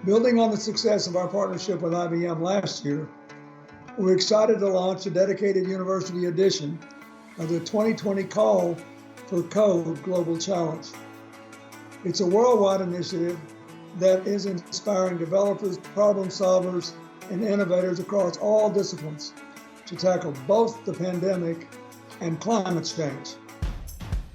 Building on the success of our partnership with IBM last year, we're excited to launch a dedicated university edition of the 2020 Call for Code Global Challenge. It's a worldwide initiative that is inspiring developers, problem solvers, and innovators across all disciplines to tackle both the pandemic and climate change.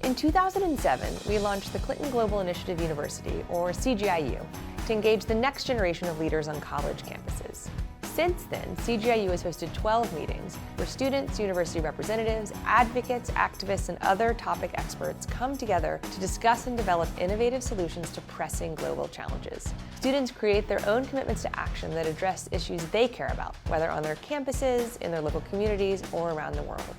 In 2007, we launched the Clinton Global Initiative University, or CGIU, to engage the next generation of leaders on college campuses. Since then, CGIU has hosted 12 meetings where students, university representatives, advocates, activists, and other topic experts come together to discuss and develop innovative solutions to pressing global challenges. Students create their own commitments to action that address issues they care about, whether on their campuses, in their local communities, or around the world.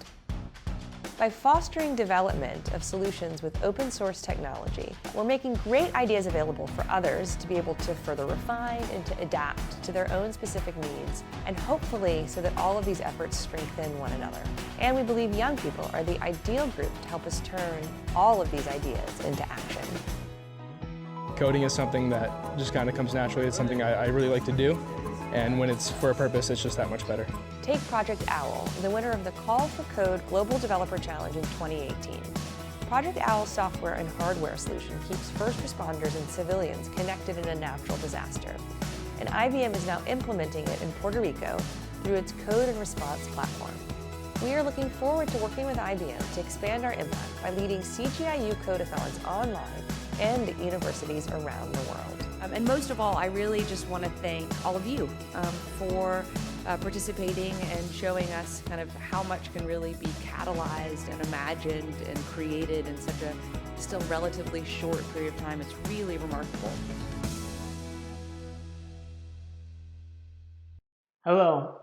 By fostering development of solutions with open source technology, we're making great ideas available for others to be able to further refine and to adapt to their own specific needs, and hopefully so that all of these efforts strengthen one another. And we believe young people are the ideal group to help us turn all of these ideas into action. Coding is something that just kind of comes naturally. It's something I really like to do. And when it's for a purpose, it's just that much better. Take Project OWL, the winner of the Call for Code Global Developer Challenge in 2018. Project OWL's software and hardware solution keeps first responders and civilians connected in a natural disaster. And IBM is now implementing it in Puerto Rico through its Code and Response platform. We are looking forward to working with IBM to expand our impact by leading CGIU Codeathons online and at universities around the world. And most of all, I really just want to thank all of you for participating and showing us kind of how much can really be catalyzed and imagined and created in such a still relatively short period of time. It's really remarkable. Hello,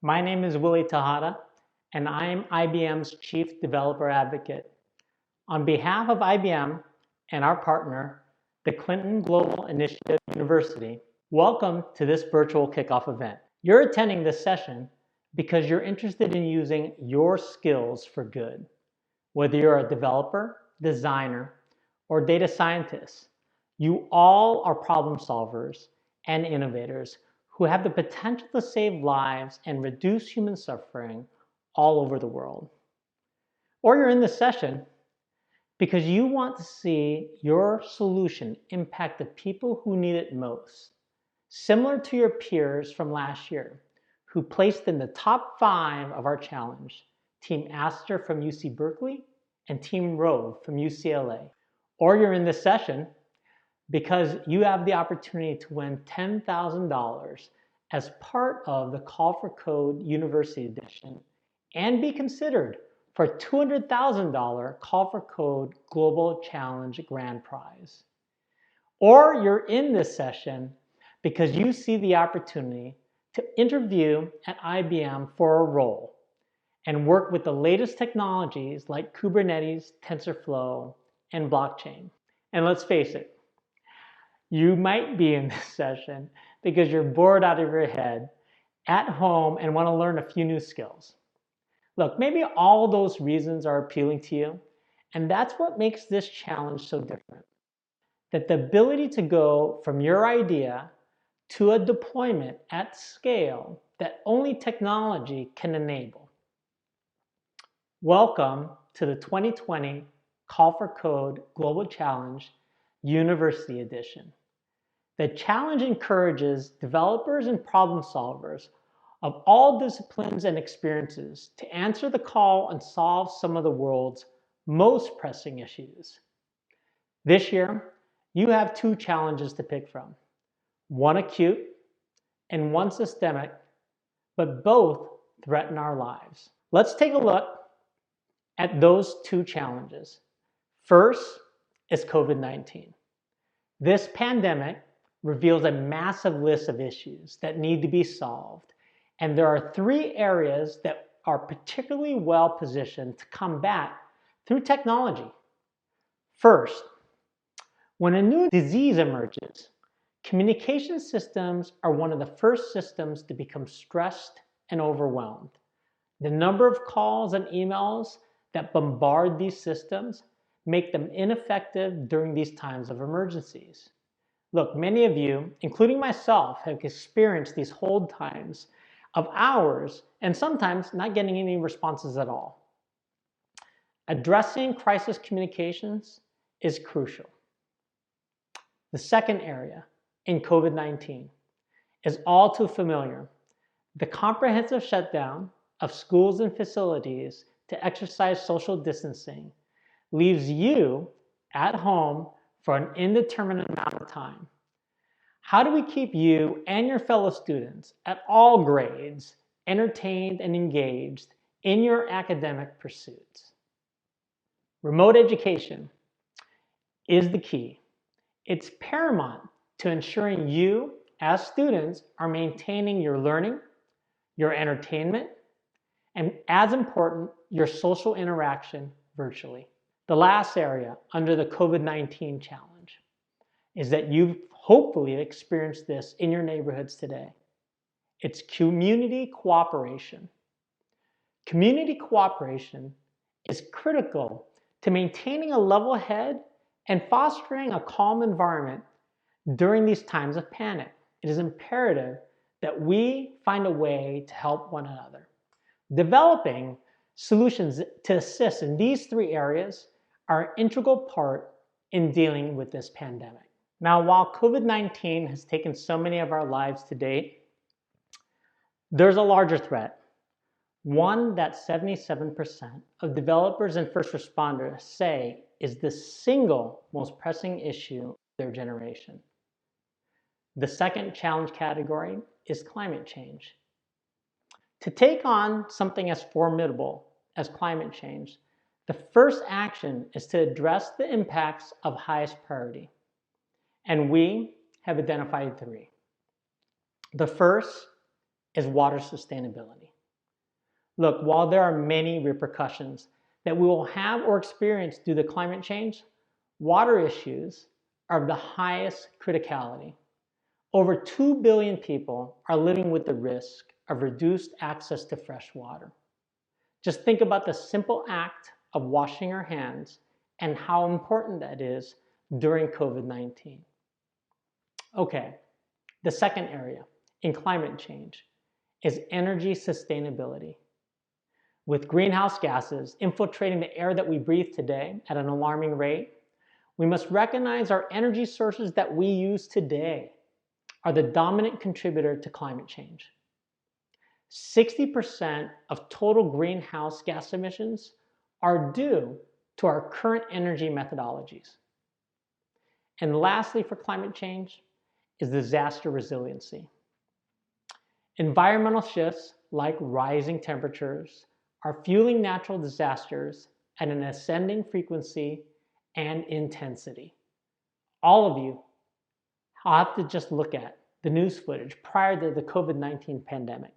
my name is Willie Tejada, and I am IBM's Chief Developer Advocate. On behalf of IBM and our partner, the Clinton Global Initiative University, welcome to this virtual kickoff event. You're attending this session because you're interested in using your skills for good. Whether you're a developer, designer, or data scientist, you all are problem solvers and innovators who have the potential to save lives and reduce human suffering all over the world. Or you're in this session because you want to see your solution impact the people who need it most, similar to your peers from last year, who placed in the top 5 of our challenge, Team Astor from UC Berkeley and Team Rove from UCLA. Or you're in this session because you have the opportunity to win $10,000 as part of the Call for Code University Edition and be considered for a $200,000 Call for Code Global Challenge Grand Prize. Or you're in this session because you see the opportunity to interview at IBM for a role and work with the latest technologies like Kubernetes, TensorFlow, and blockchain. And let's face it, you might be in this session because you're bored out of your head at home and want to learn a few new skills. Look, maybe all those reasons are appealing to you, and that's what makes this challenge so different. That the ability to go from your idea to a deployment at scale that only technology can enable. Welcome to the 2020 Call for Code Global Challenge University Edition. The challenge encourages developers and problem solvers of all disciplines and experiences to answer the call and solve some of the world's most pressing issues. This year, you have 2 challenges to pick from, one acute and one systemic, but both threaten our lives. Let's take a look at those 2 challenges. First is COVID-19. This pandemic reveals a massive list of issues that need to be solved. And there are 3 areas that are particularly well positioned to combat through technology. First, when a new disease emerges, communication systems are one of the first systems to become stressed and overwhelmed. The number of calls and emails that bombard these systems make them ineffective during these times of emergencies. Look, many of you, including myself, have experienced these hold times of hours and sometimes not getting any responses at all. Addressing crisis communications is crucial. The second area in COVID-19 is all too familiar. The comprehensive shutdown of schools and facilities to exercise social distancing leaves you at home for an indeterminate amount of time. How do we keep you and your fellow students at all grades entertained and engaged in your academic pursuits? Remote education is the key. It's paramount to ensuring you, as students, are maintaining your learning, your entertainment, and as important, your social interaction virtually. The last area under the COVID-19 challenge is that you've hopefully experienced this in your neighborhoods today. It's community cooperation. Community cooperation is critical to maintaining a level head and fostering a calm environment during these times of panic. It is imperative that we find a way to help one another. Developing solutions to assist in these three areas are an integral part in dealing with this pandemic. Now, while COVID-19 has taken so many of our lives to date, there's a larger threat, one that 77% of developers and first responders say is the single most pressing issue of their generation. The second challenge category is climate change. To take on something as formidable as climate change, the first action is to address the impacts of highest priority. And we have identified three. The first is water sustainability. Look, while there are many repercussions that we will have or experience due to climate change, water issues are of the highest criticality. Over 2 billion people are living with the risk of reduced access to fresh water. Just think about the simple act of washing our hands and how important that is during COVID-19. Okay, the second area in climate change is energy sustainability. With greenhouse gases infiltrating the air that we breathe today at an alarming rate, we must recognize our energy sources that we use today are the dominant contributor to climate change. 60% of total greenhouse gas emissions are due to our current energy methodologies. And lastly, for climate change is disaster resiliency. Environmental shifts like rising temperatures are fueling natural disasters at an ascending frequency and intensity. All of you have to just look at the news footage prior to the COVID-19 pandemic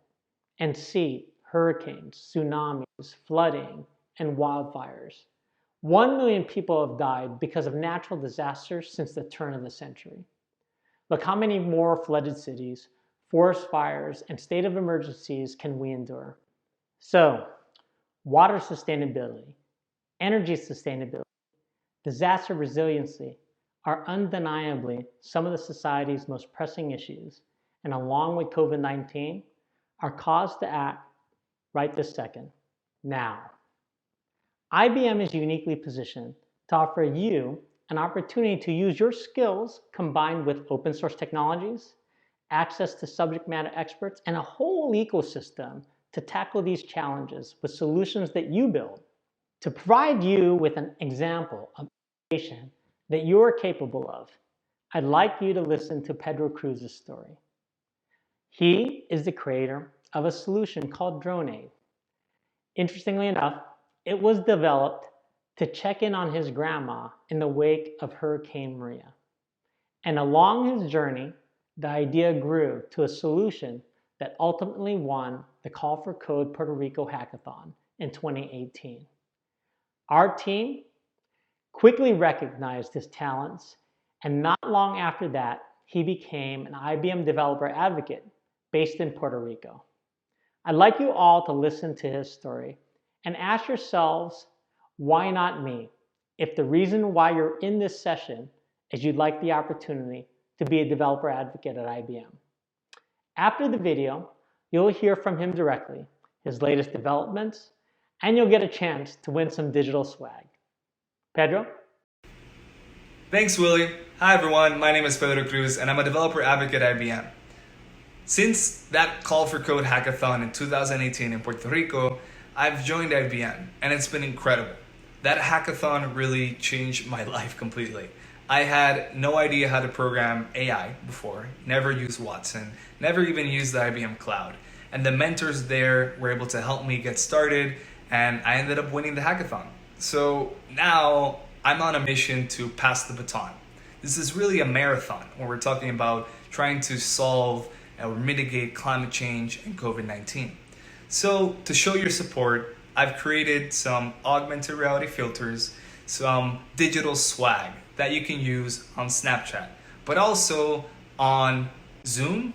and see hurricanes, tsunamis, flooding, and wildfires. 1 million people have died because of natural disasters since the turn of the century. Look, how many more flooded cities, forest fires, and state of emergencies can we endure? So, water sustainability, energy sustainability, disaster resiliency are undeniably some of the society's most pressing issues, and along with COVID-19, are cause to act right this second, now. IBM is uniquely positioned to offer you an opportunity to use your skills combined with open source technologies, access to subject matter experts, and a whole ecosystem to tackle these challenges with solutions that you build. To provide you with an example of innovation that you are capable of, I'd like you to listen to Pedro Cruz's story. He is the creator of a solution called DroneAid. Interestingly enough, it was developed to check in on his grandma in the wake of Hurricane Maria. And along his journey, the idea grew to a solution that ultimately won the Call for Code Puerto Rico Hackathon in 2018. Our team quickly recognized his talents, and not long after that, he became an IBM developer advocate based in Puerto Rico. I'd like you all to listen to his story and ask yourselves, why not me? If the reason why you're in this session is you'd like the opportunity to be a developer advocate at IBM. After the video, you'll hear from him directly, his latest developments, and you'll get a chance to win some digital swag. Pedro? Thanks, Willie. Hi, everyone. My name is Pedro Cruz, and I'm a developer advocate at IBM. Since that Call for Code hackathon in 2018 in Puerto Rico, I've joined IBM, and it's been incredible. That hackathon really changed my life completely. I had no idea how to program AI before, never used Watson, never even used the IBM Cloud. And the mentors there were able to help me get started, and I ended up winning the hackathon. So now I'm on a mission to pass the baton. This is really a marathon where we're talking about trying to solve or mitigate climate change and COVID-19. So to show your support, I've created some augmented reality filters, some digital swag that you can use on Snapchat, but also on Zoom,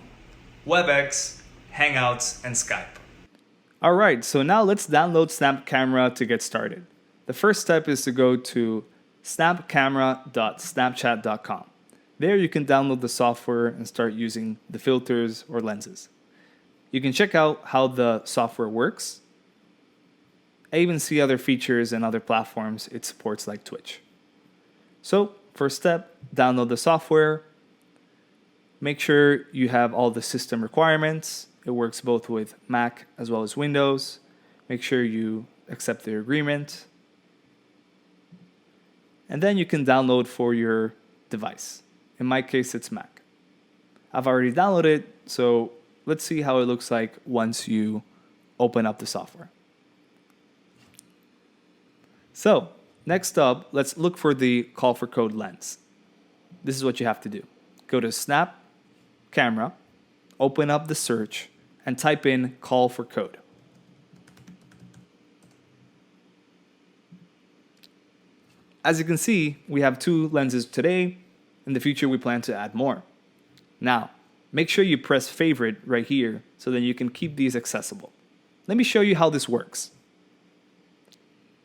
WebEx, Hangouts, and Skype. All right, so now let's download Snap Camera to get started. The first step is to go to snapcamera.snapchat.com. There you can download the software and start using the filters or lenses. You can check out how the software works. I even see other features and other platforms it supports like Twitch. So first step, download the software. Make sure you have all the system requirements. It works both with Mac as well as Windows. Make sure you accept the agreement. And then you can download for your device. In my case, it's Mac. I've already downloaded it, so let's see how it looks like once you open up the software. So next up, let's look for the Call for Code lens. This is what you have to do. Go to Snap Camera, open up the search, and type in Call for Code. As you can see, we have 2 lenses today. In the future, we plan to add more. Now, make sure you press favorite right here so that you can keep these accessible. Let me show you how this works.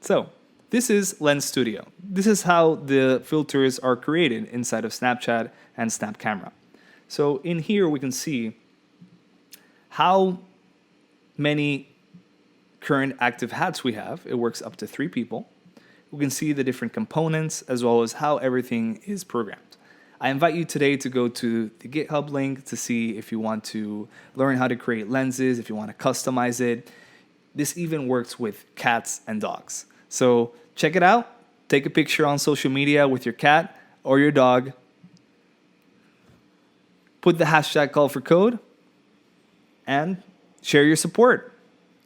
So, this is Lens Studio. This is how the filters are created inside of Snapchat and Snap Camera. So in here we can see how many current active hats we have. It works up to 3 people. We can see the different components as well as how everything is programmed. I invite you today to go to the GitHub link to see if you want to learn how to create lenses, if you want to customize it. This even works with cats and dogs. So check it out. Take a picture on social media with your cat or your dog. Put the hashtag Call for Code and share your support.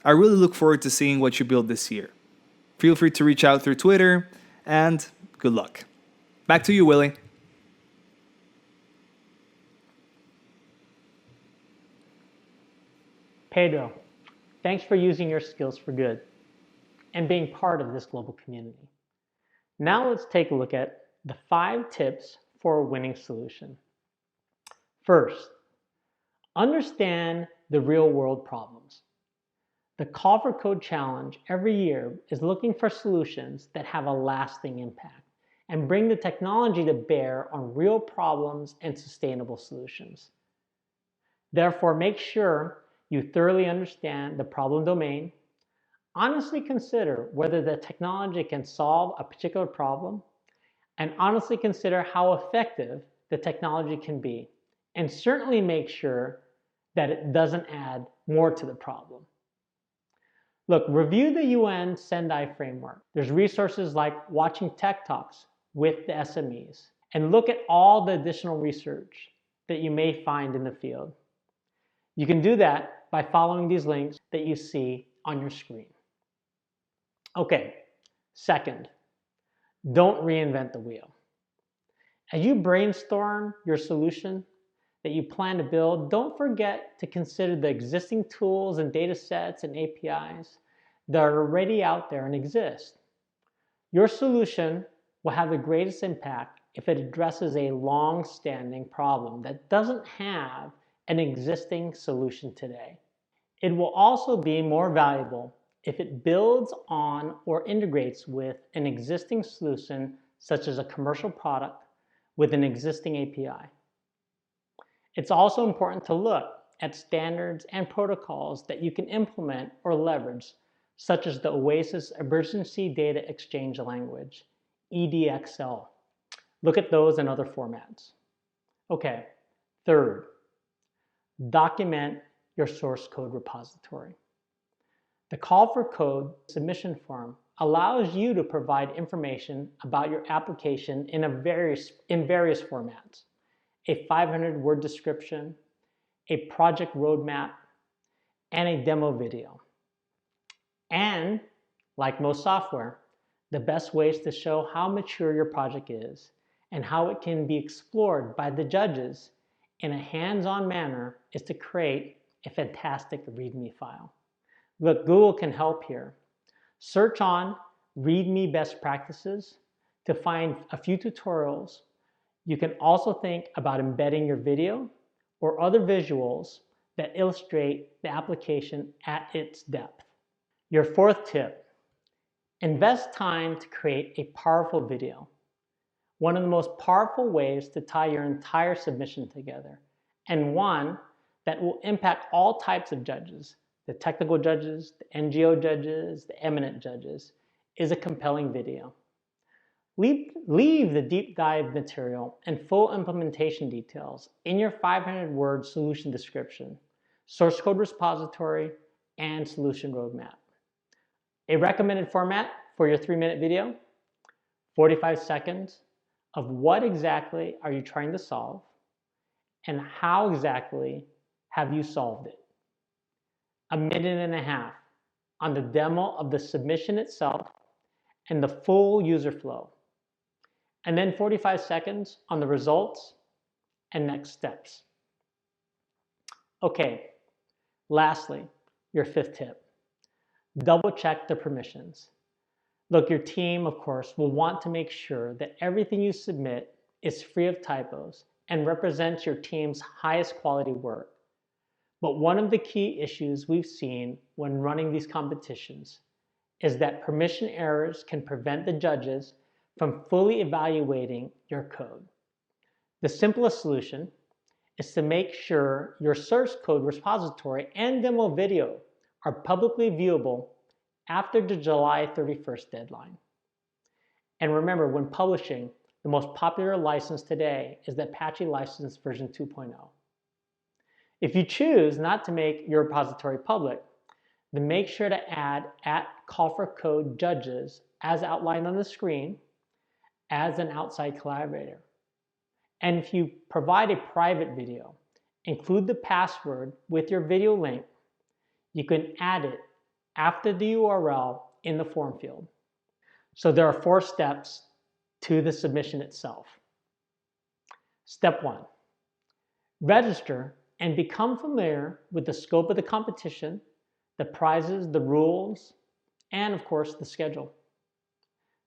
I really look forward to seeing what you build this year. Feel free to reach out through Twitter, and good luck. Back to you, Willie. Pedro, thanks for using your skills for good and being part of this global community. Now let's take a look at the 5 tips for a winning solution. First, understand the real-world problems. The Call for Code Challenge every year is looking for solutions that have a lasting impact and bring the technology to bear on real problems and sustainable solutions. Therefore, make sure you thoroughly understand the problem domain, honestly consider whether the technology can solve a particular problem, and honestly consider how effective the technology can be, and certainly make sure that it doesn't add more to the problem. Look, review the UN Sendai framework. There's resources like watching tech talks with the SMEs, and look at all the additional research that you may find in the field. You can do that by following these links that you see on your screen. Okay, second, don't reinvent the wheel. As you brainstorm your solution that you plan to build, don't forget to consider the existing tools and data sets and APIs that are already out there and exist. Your solution will have the greatest impact if it addresses a long-standing problem that doesn't have an existing solution today. It will also be more valuable if it builds on or integrates with an existing solution, such as a commercial product with an existing API. It's also important to look at standards and protocols that you can implement or leverage, such as the OASIS Emergency Data Exchange Language, EDXL. Look at those in other formats. Okay, third, document your source code repository. The call for code submission form allows you to provide information about your application in various formats: a 500-word description, a project roadmap, and a demo video. And like most software, the best ways to show how mature your project is and how it can be explored by the judges in a hands-on manner is to create a fantastic README file. Look, Google can help here. Search on README best practices to find a few tutorials. You can also think about embedding your video or other visuals that illustrate the application at its depth. Your fourth tip, invest time to create a powerful video. One of the most powerful ways to tie your entire submission together, and one that will impact all types of judges, the technical judges, the NGO judges, the eminent judges, is a compelling video. Leave the deep dive material and full implementation details in your 500-word solution description, source code repository, and solution roadmap. A recommended format for your 3-minute video, 45 seconds of what exactly are you trying to solve and how exactly have you solved it. A minute and a half on the demo of the submission itself and the full user flow. And then 45 seconds on the results and next steps. Okay, lastly, your fifth tip. Double check the permissions. Look, your team, of course, will want to make sure that everything you submit is free of typos and represents your team's highest quality work. But one of the key issues we've seen when running these competitions is that permission errors can prevent the judges from fully evaluating your code. The simplest solution is to make sure your source code repository and demo video are publicly viewable after the July 31st deadline. And remember, when publishing, the most popular license today is the Apache license version 2.0. If you choose not to make your repository public, then make sure to add @call for code judges as outlined on the screen as an outside collaborator. And if you provide a private video, include the password with your video link. You can add it after the URL in the form field. So there are 4 steps to the submission itself. Step 1, register and become familiar with the scope of the competition, the prizes, the rules, and of course the schedule.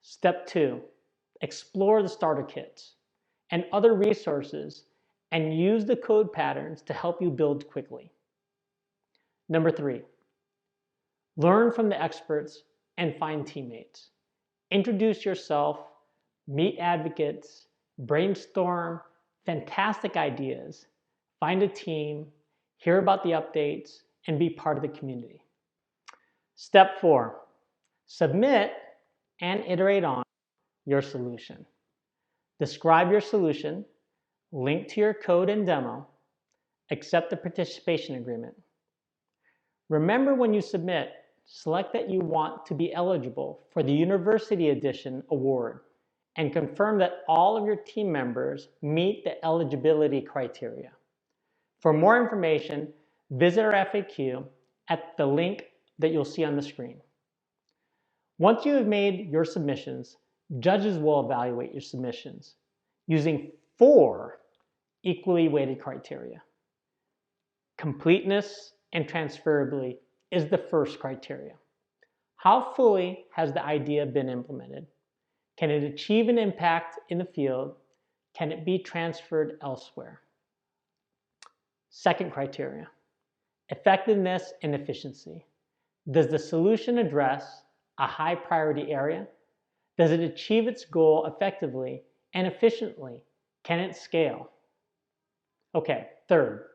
Step 2, explore the starter kits and other resources and use the code patterns to help you build quickly. Number 3, learn from the experts and find teammates. Introduce yourself, meet advocates, brainstorm fantastic ideas, find a team, hear about the updates, and be part of the community. Step 4, submit and iterate on your solution. Describe your solution, link to your code and demo, accept the participation agreement. Remember, when you submit, select that you want to be eligible for the University Edition award and confirm that all of your team members meet the eligibility criteria. For more information, visit our FAQ at the link that you'll see on the screen. Once you have made your submissions, judges will evaluate your submissions using 4 equally weighted criteria. Completeness and transferability is the first criteria. How fully has the idea been implemented? Can it achieve an impact in the field? Can it be transferred elsewhere? Second criteria, effectiveness and efficiency. Does the solution address a high priority area? Does it achieve its goal effectively and efficiently? Can it scale? Okay, third,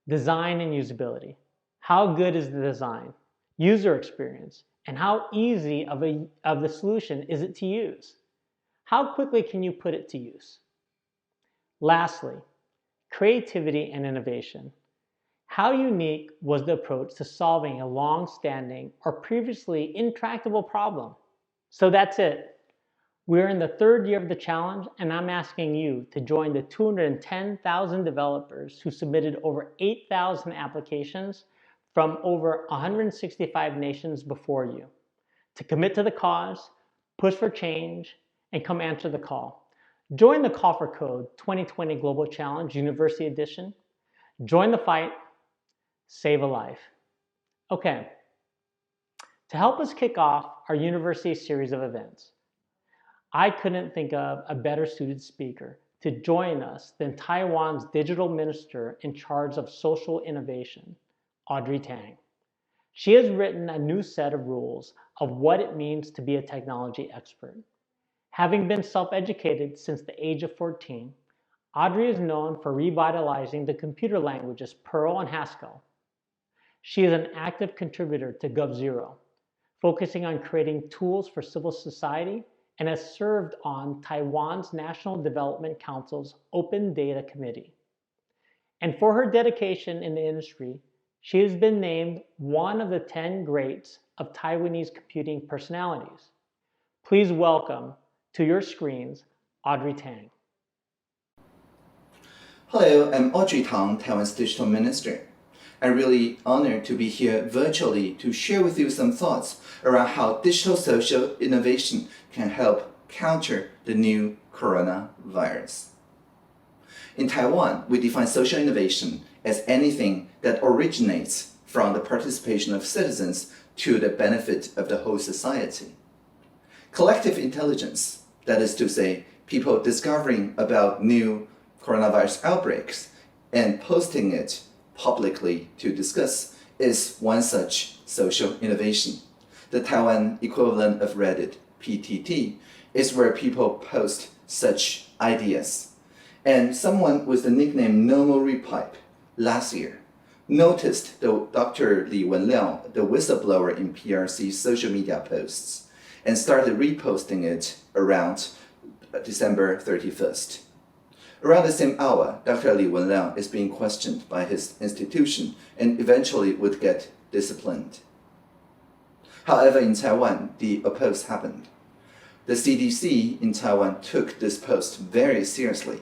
design and usability. How good is the design, user experience, and how easy of the solution is it to use? How quickly can you put it to use? Lastly, creativity and innovation. How unique was the approach to solving a long-standing or previously intractable problem? So that's it. We're in the third year of the challenge, and I'm asking you to join the 210,000 developers who submitted over 8,000 applications from over 165 nations before you, to commit to the cause, push for change, and come answer the call. Join the Call for Code 2020 Global Challenge University Edition. Join the fight, save a life. Okay, to help us kick off our university series of events, I couldn't think of a better suited speaker to join us than Taiwan's digital minister in charge of social innovation, Audrey Tang. She has written a new set of rules of what it means to be a technology expert. Having been self-educated since the age of 14, Audrey is known for revitalizing the computer languages Perl and Haskell. She is an active contributor to GovZero, focusing on creating tools for civil society, and has served on Taiwan's National Development Council's Open Data Committee. And for her dedication in the industry, she has been named one of the 10 greats of Taiwanese computing personalities. Please welcome to your screens, Audrey Tang. Hello, I'm Audrey Tang, Taiwan's Digital Minister. I'm really honored to be here virtually to share with you some thoughts around how digital social innovation can help counter the new coronavirus. In Taiwan, we define social innovation as anything that originates from the participation of citizens to the benefit of the whole society. Collective intelligence, that is to say, people discovering about new coronavirus outbreaks and posting it publicly to discuss, is one such social innovation. The Taiwan equivalent of Reddit, PTT, is where people post such ideas. And someone with the nickname Normal Repipe last year noticed Dr. Li Wenliang, the whistleblower in PRC's social media posts, and started reposting it around December 31st. Around the same hour, Dr. Li Wenliang is being questioned by his institution and eventually would get disciplined. However, in Taiwan, the opposite happened. The CDC in Taiwan took this post very seriously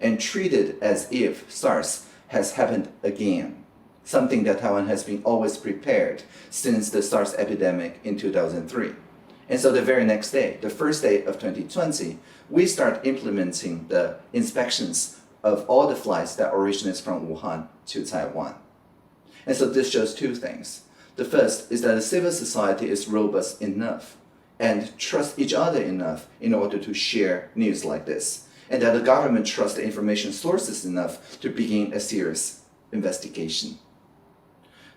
and treated as if SARS has happened again, something that Taiwan has been always prepared since the SARS epidemic in 2003. And so the very next day, the first day of 2020, we start implementing the inspections of all the flights that originate from Wuhan to Taiwan. And so this shows two things. The first is that the civil society is robust enough and trusts each other enough in order to share news like this, and that the government trusts the information sources enough to begin a serious investigation.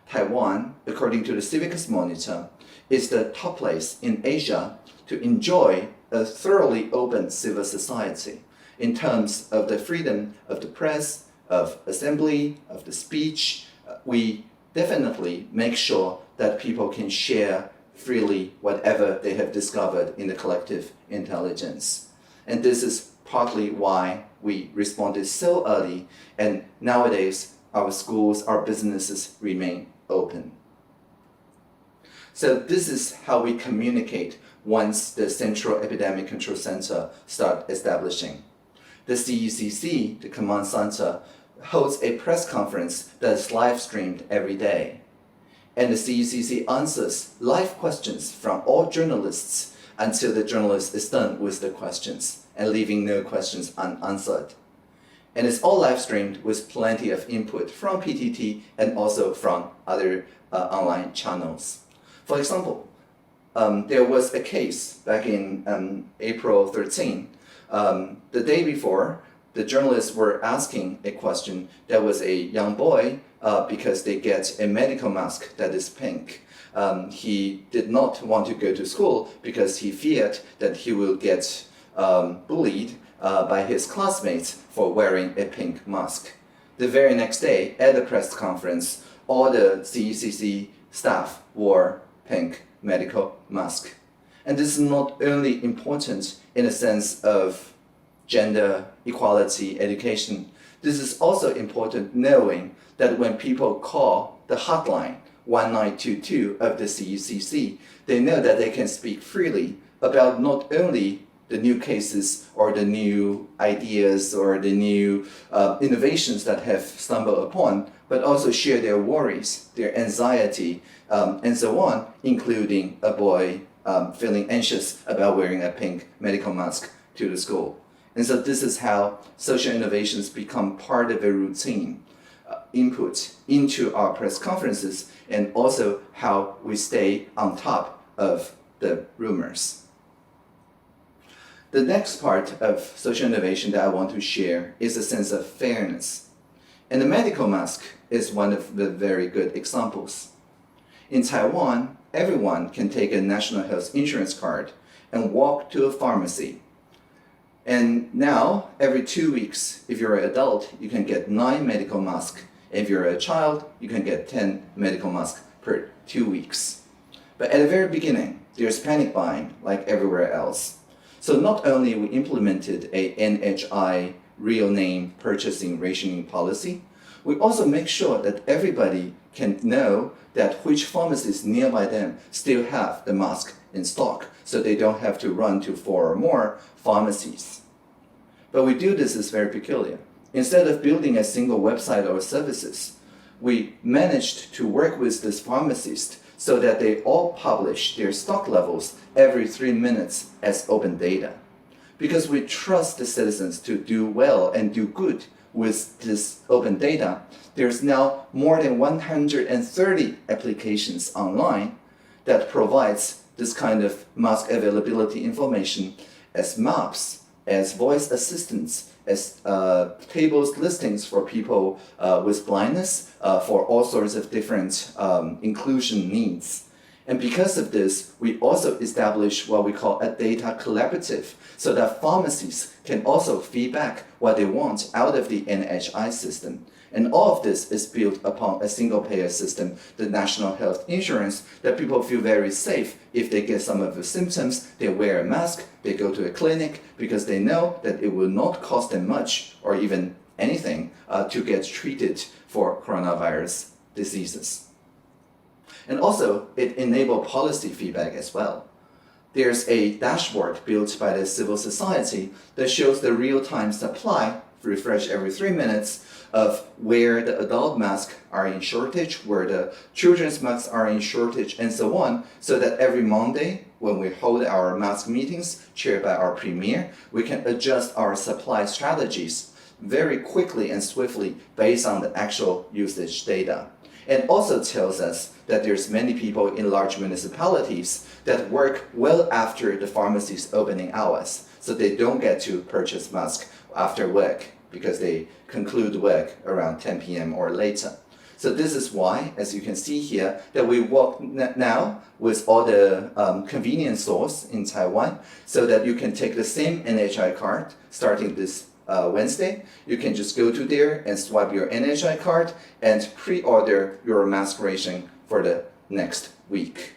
Taiwan, according to the Civicus Monitor, is the top place in Asia to enjoy a thoroughly open civil society in terms of the freedom of the press, of assembly, of the speech. We definitely make sure that people can share freely whatever they have discovered in the collective intelligence. And this is partly why we responded so early, and nowadays our schools, our businesses remain open. So this is how we communicate once the Central Epidemic Control Center starts establishing. The CECC, the Command Center, holds a press conference that is live streamed every day. And the CECC answers live questions from all journalists until the journalist is done with the questions and leaving no questions unanswered. And it's all live streamed with plenty of input from PTT and also from other online channels. For example, there was a case back in April 13. The day before, the journalists were asking a question. There was a young boy, because they get a medical mask that is pink. He did not want to go to school because he feared that he will get bullied by his classmates for wearing a pink mask. The very next day, at the press conference, all the CECC staff wore pink medical mask. And this is not only important in the sense of gender equality education. This is also important knowing that when people call the hotline 1922 of the CECC, they know that they can speak freely about not only the new cases or the new ideas or the new innovations that have stumbled upon, but also share their worries, their anxiety, and so on, including a boy feeling anxious about wearing a pink medical mask to the school. And so this is how social innovations become part of a routine input into our press conferences, and also how we stay on top of the rumors. The next part of social innovation that I want to share is a sense of fairness. And the medical mask is one of the very good examples. In Taiwan, everyone can take a national health insurance card and walk to a pharmacy. And now, every 2 weeks, if you're an adult, you can get 9 medical masks. If you're a child, you can get 10 medical masks per 2 weeks. But at the very beginning, there's panic buying like everywhere else. So not only we implemented a NHI real name purchasing rationing policy, we also make sure that everybody can know that which pharmacies nearby them still have the mask in stock, so they don't have to run to 4 or more pharmacies. But we do this is very peculiar. Instead of building a single website or services, we managed to work with this pharmacist so that they all publish their stock levels every 3 minutes as open data. Because we trust the citizens to do well and do good with this open data, there's now more than 130 applications online that provides this kind of mask availability information as maps, as voice assistants, as tables listings for people with blindness, for all sorts of different inclusion needs. And because of this, we also establish what we call a data collaborative, so that pharmacies can also feedback what they want out of the NHI system. And all of this is built upon a single payer system, the national health insurance, that people feel very safe. If they get some of the symptoms, they wear a mask, they go to a clinic, because they know that it will not cost them much or even anything to get treated for coronavirus diseases. And also, it enables policy feedback as well. There's a dashboard built by the civil society that shows the real-time supply, refresh every 3 minutes, of where the adult masks are in shortage, where the children's masks are in shortage, and so on, so that every Monday, when we hold our mask meetings, chaired by our premier, we can adjust our supply strategies very quickly and swiftly based on the actual usage data. It also tells us that there's many people in large municipalities that work well after the pharmacy's opening hours, so they don't get to purchase masks after work because they conclude work around 10 p.m. or later. So this is why, as you can see here, that we work now with all the convenience stores in Taiwan, so that you can take the same NHI card starting this Wednesday. You can just go to there and swipe your NHI card and pre-order your mask ration for the next week.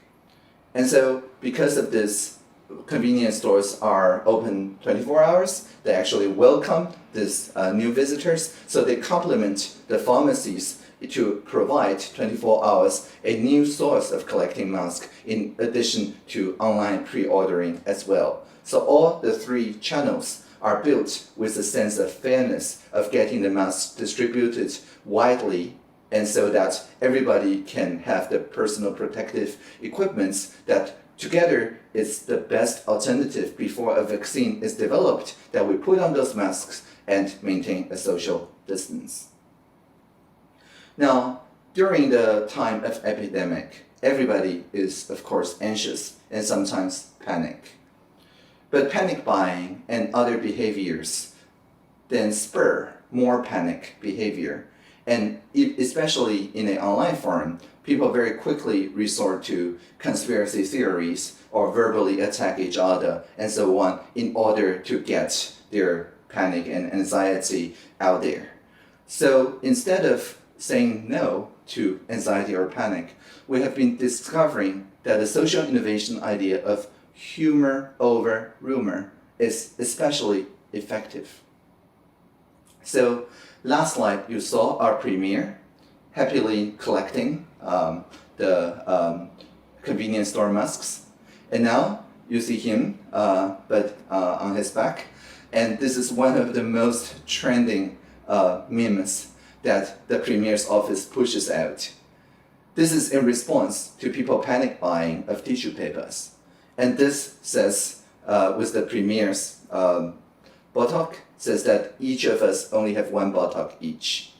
And so because of this, convenience stores are open 24 hours. They actually welcome these new visitors, so they complement the pharmacies to provide 24 hours a new source of collecting masks in addition to online pre-ordering as well. So all the 3 channels are built with a sense of fairness of getting the masks distributed widely, and so that everybody can have the personal protective equipments that together is the best alternative before a vaccine is developed, that we put on those masks and maintain a social distance. Now, during the time of epidemic, everybody is, of course, anxious and sometimes panic. But panic buying and other behaviors then spur more panic behavior. And especially in an online forum, people very quickly resort to conspiracy theories or verbally attack each other and so on in order to get their panic and anxiety out there. So instead of saying no to anxiety or panic, we have been discovering that the social innovation idea of humor over rumor is especially effective. So last slide, you saw our premier happily collecting the convenience store masks. And now you see him, but on his back. And this is one of the most trending memes that the premier's office pushes out. This is in response to people panic buying of tissue papers. And this says, with the premier's bottle, says that each of us only have one bottle each.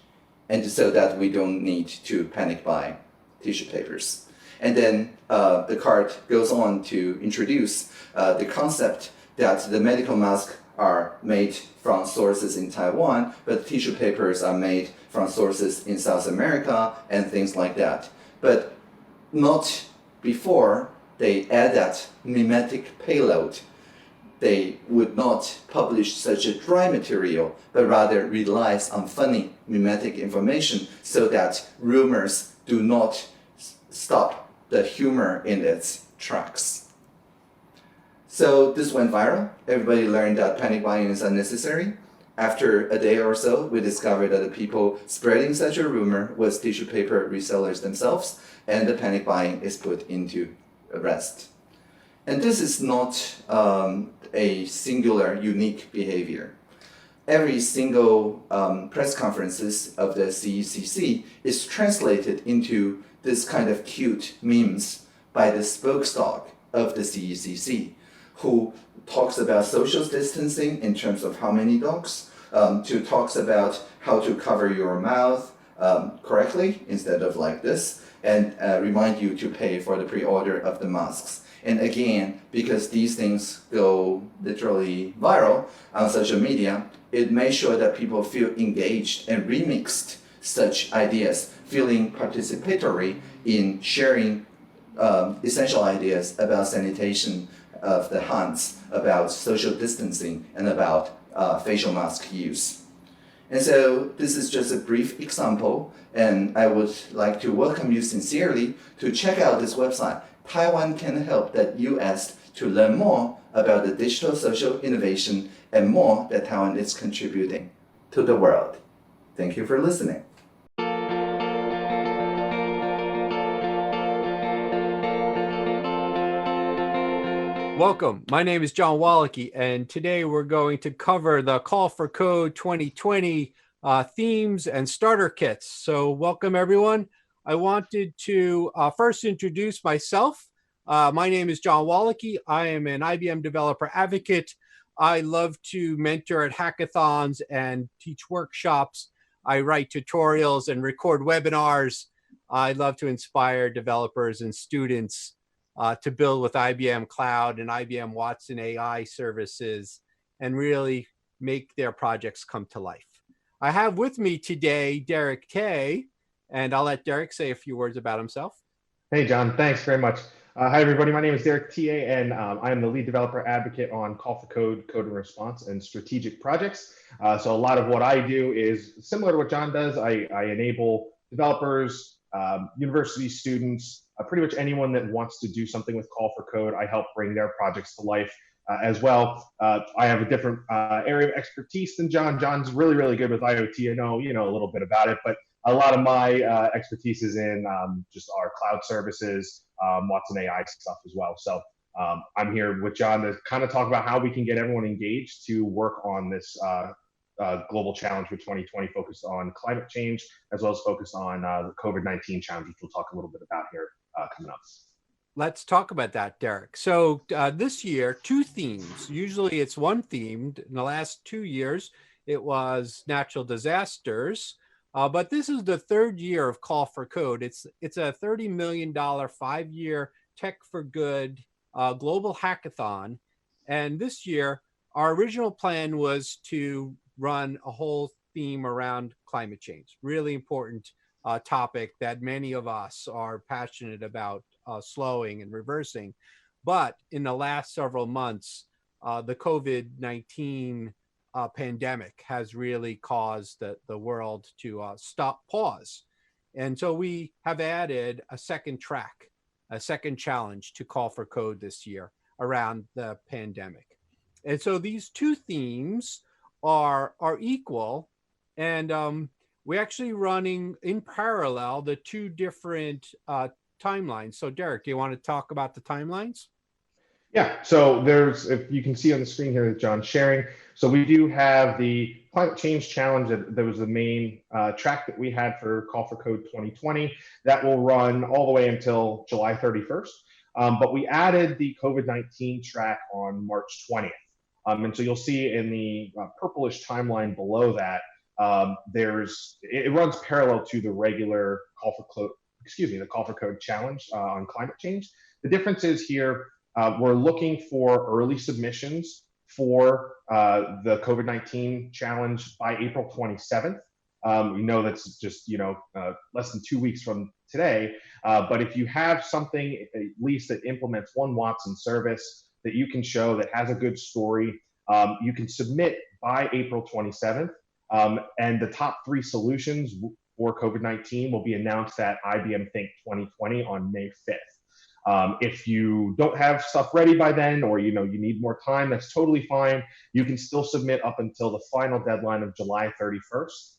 And so that we don't need to panic buy tissue papers. And then the card goes on to introduce the concept that the medical masks are made from sources in Taiwan, but tissue papers are made from sources in South America and things like that. But not before they add that mimetic payload. They would not publish such a dry material, but rather relies on funny mimetic information so that rumors do not stop the humor in its tracks. So this went viral. Everybody learned that panic buying is unnecessary. After a day or so, we discovered that the people spreading such a rumor was tissue paper resellers themselves, and the panic buying is put into arrest. And this is not a singular, unique behavior. Every single press conferences of the CECC is translated into this kind of cute memes by the spokesdog of the CECC, who talks about social distancing in terms of how many dogs, to talks about how to cover your mouth correctly instead of like this, and remind you to pay for the pre-order of the masks. And again, because these things go literally viral on social media, it makes sure that people feel engaged and remixed such ideas, feeling participatory in sharing essential ideas about sanitation of the hands, about social distancing, and about facial mask use. And so this is just a brief example, and I would like to welcome you sincerely to check out this website, Taiwan Can Help, that you asked to learn more about the digital social innovation and more that Taiwan is contributing to the world. Thank you for listening. Welcome. My name is John Wallachy, and today we're going to cover the Call for Code 2020 themes and starter kits. So welcome, everyone. I wanted to first introduce myself. My name is John Wallachy. I am an IBM developer advocate. I love to mentor at hackathons and teach workshops. I write tutorials and record webinars. I love to inspire developers and students to build with IBM Cloud and IBM Watson AI services and really make their projects come to life. I have with me today Derek Kay, and I'll let Derek say a few words about himself. Hey, John, thanks very much. Hi, everybody. My name is Derek T.A., and I am the lead developer advocate on Call for Code, Code and Response, and strategic projects. So a lot of what I do is similar to what John does. I enable developers, university students, pretty much anyone that wants to do something with Call for Code. I help bring their projects to life as well. I have a different area of expertise than John. John's really, really good with IoT. I know you know a little bit about it, but a lot of my expertise is in just our cloud services, Watson AI stuff as well. So I'm here with John to kind of talk about how we can get everyone engaged to work on this global challenge for 2020, focused on climate change, as well as focused on the COVID-19 challenge, which we'll talk a little bit about here coming up. Let's talk about that, Derek. So this year, two themes. Usually it's one theme. In the last 2 years, it was natural disasters. But this is the third year of Call for Code. It's a $30 million 5-year Tech for Good global hackathon. And this year, our original plan was to run a whole theme around climate change. Really important topic that many of us are passionate about slowing and reversing. But in the last several months, the COVID-19 pandemic has really caused the world to pause. And so we have added a second track, a second challenge to Call for Code this year around the pandemic. And so these two themes are equal, and we're actually running in parallel the two different timelines. So Derek, do you want to talk about the timelines? Yeah, so there's, if you can see on the screen here that John's sharing, so we do have the climate change challenge that was the main track that we had for Call for Code 2020. That will run all the way until July 31st. But we added the COVID-19 track on March 20th. And so you'll see in the purplish timeline below that, it runs parallel to the regular Call for Code, the Call for Code challenge on climate change. The difference is here, we're looking for early submissions for the COVID-19 challenge by April 27th. We know that's just less than 2 weeks from today, but if you have something at least that implements one Watson service that you can show that has a good story, you can submit by April 27th, and the top 3 solutions for COVID-19 will be announced at IBM Think 2020 on May 5th. If you don't have stuff ready by then, or you need more time, that's totally fine. You can still submit up until the final deadline of July 31st.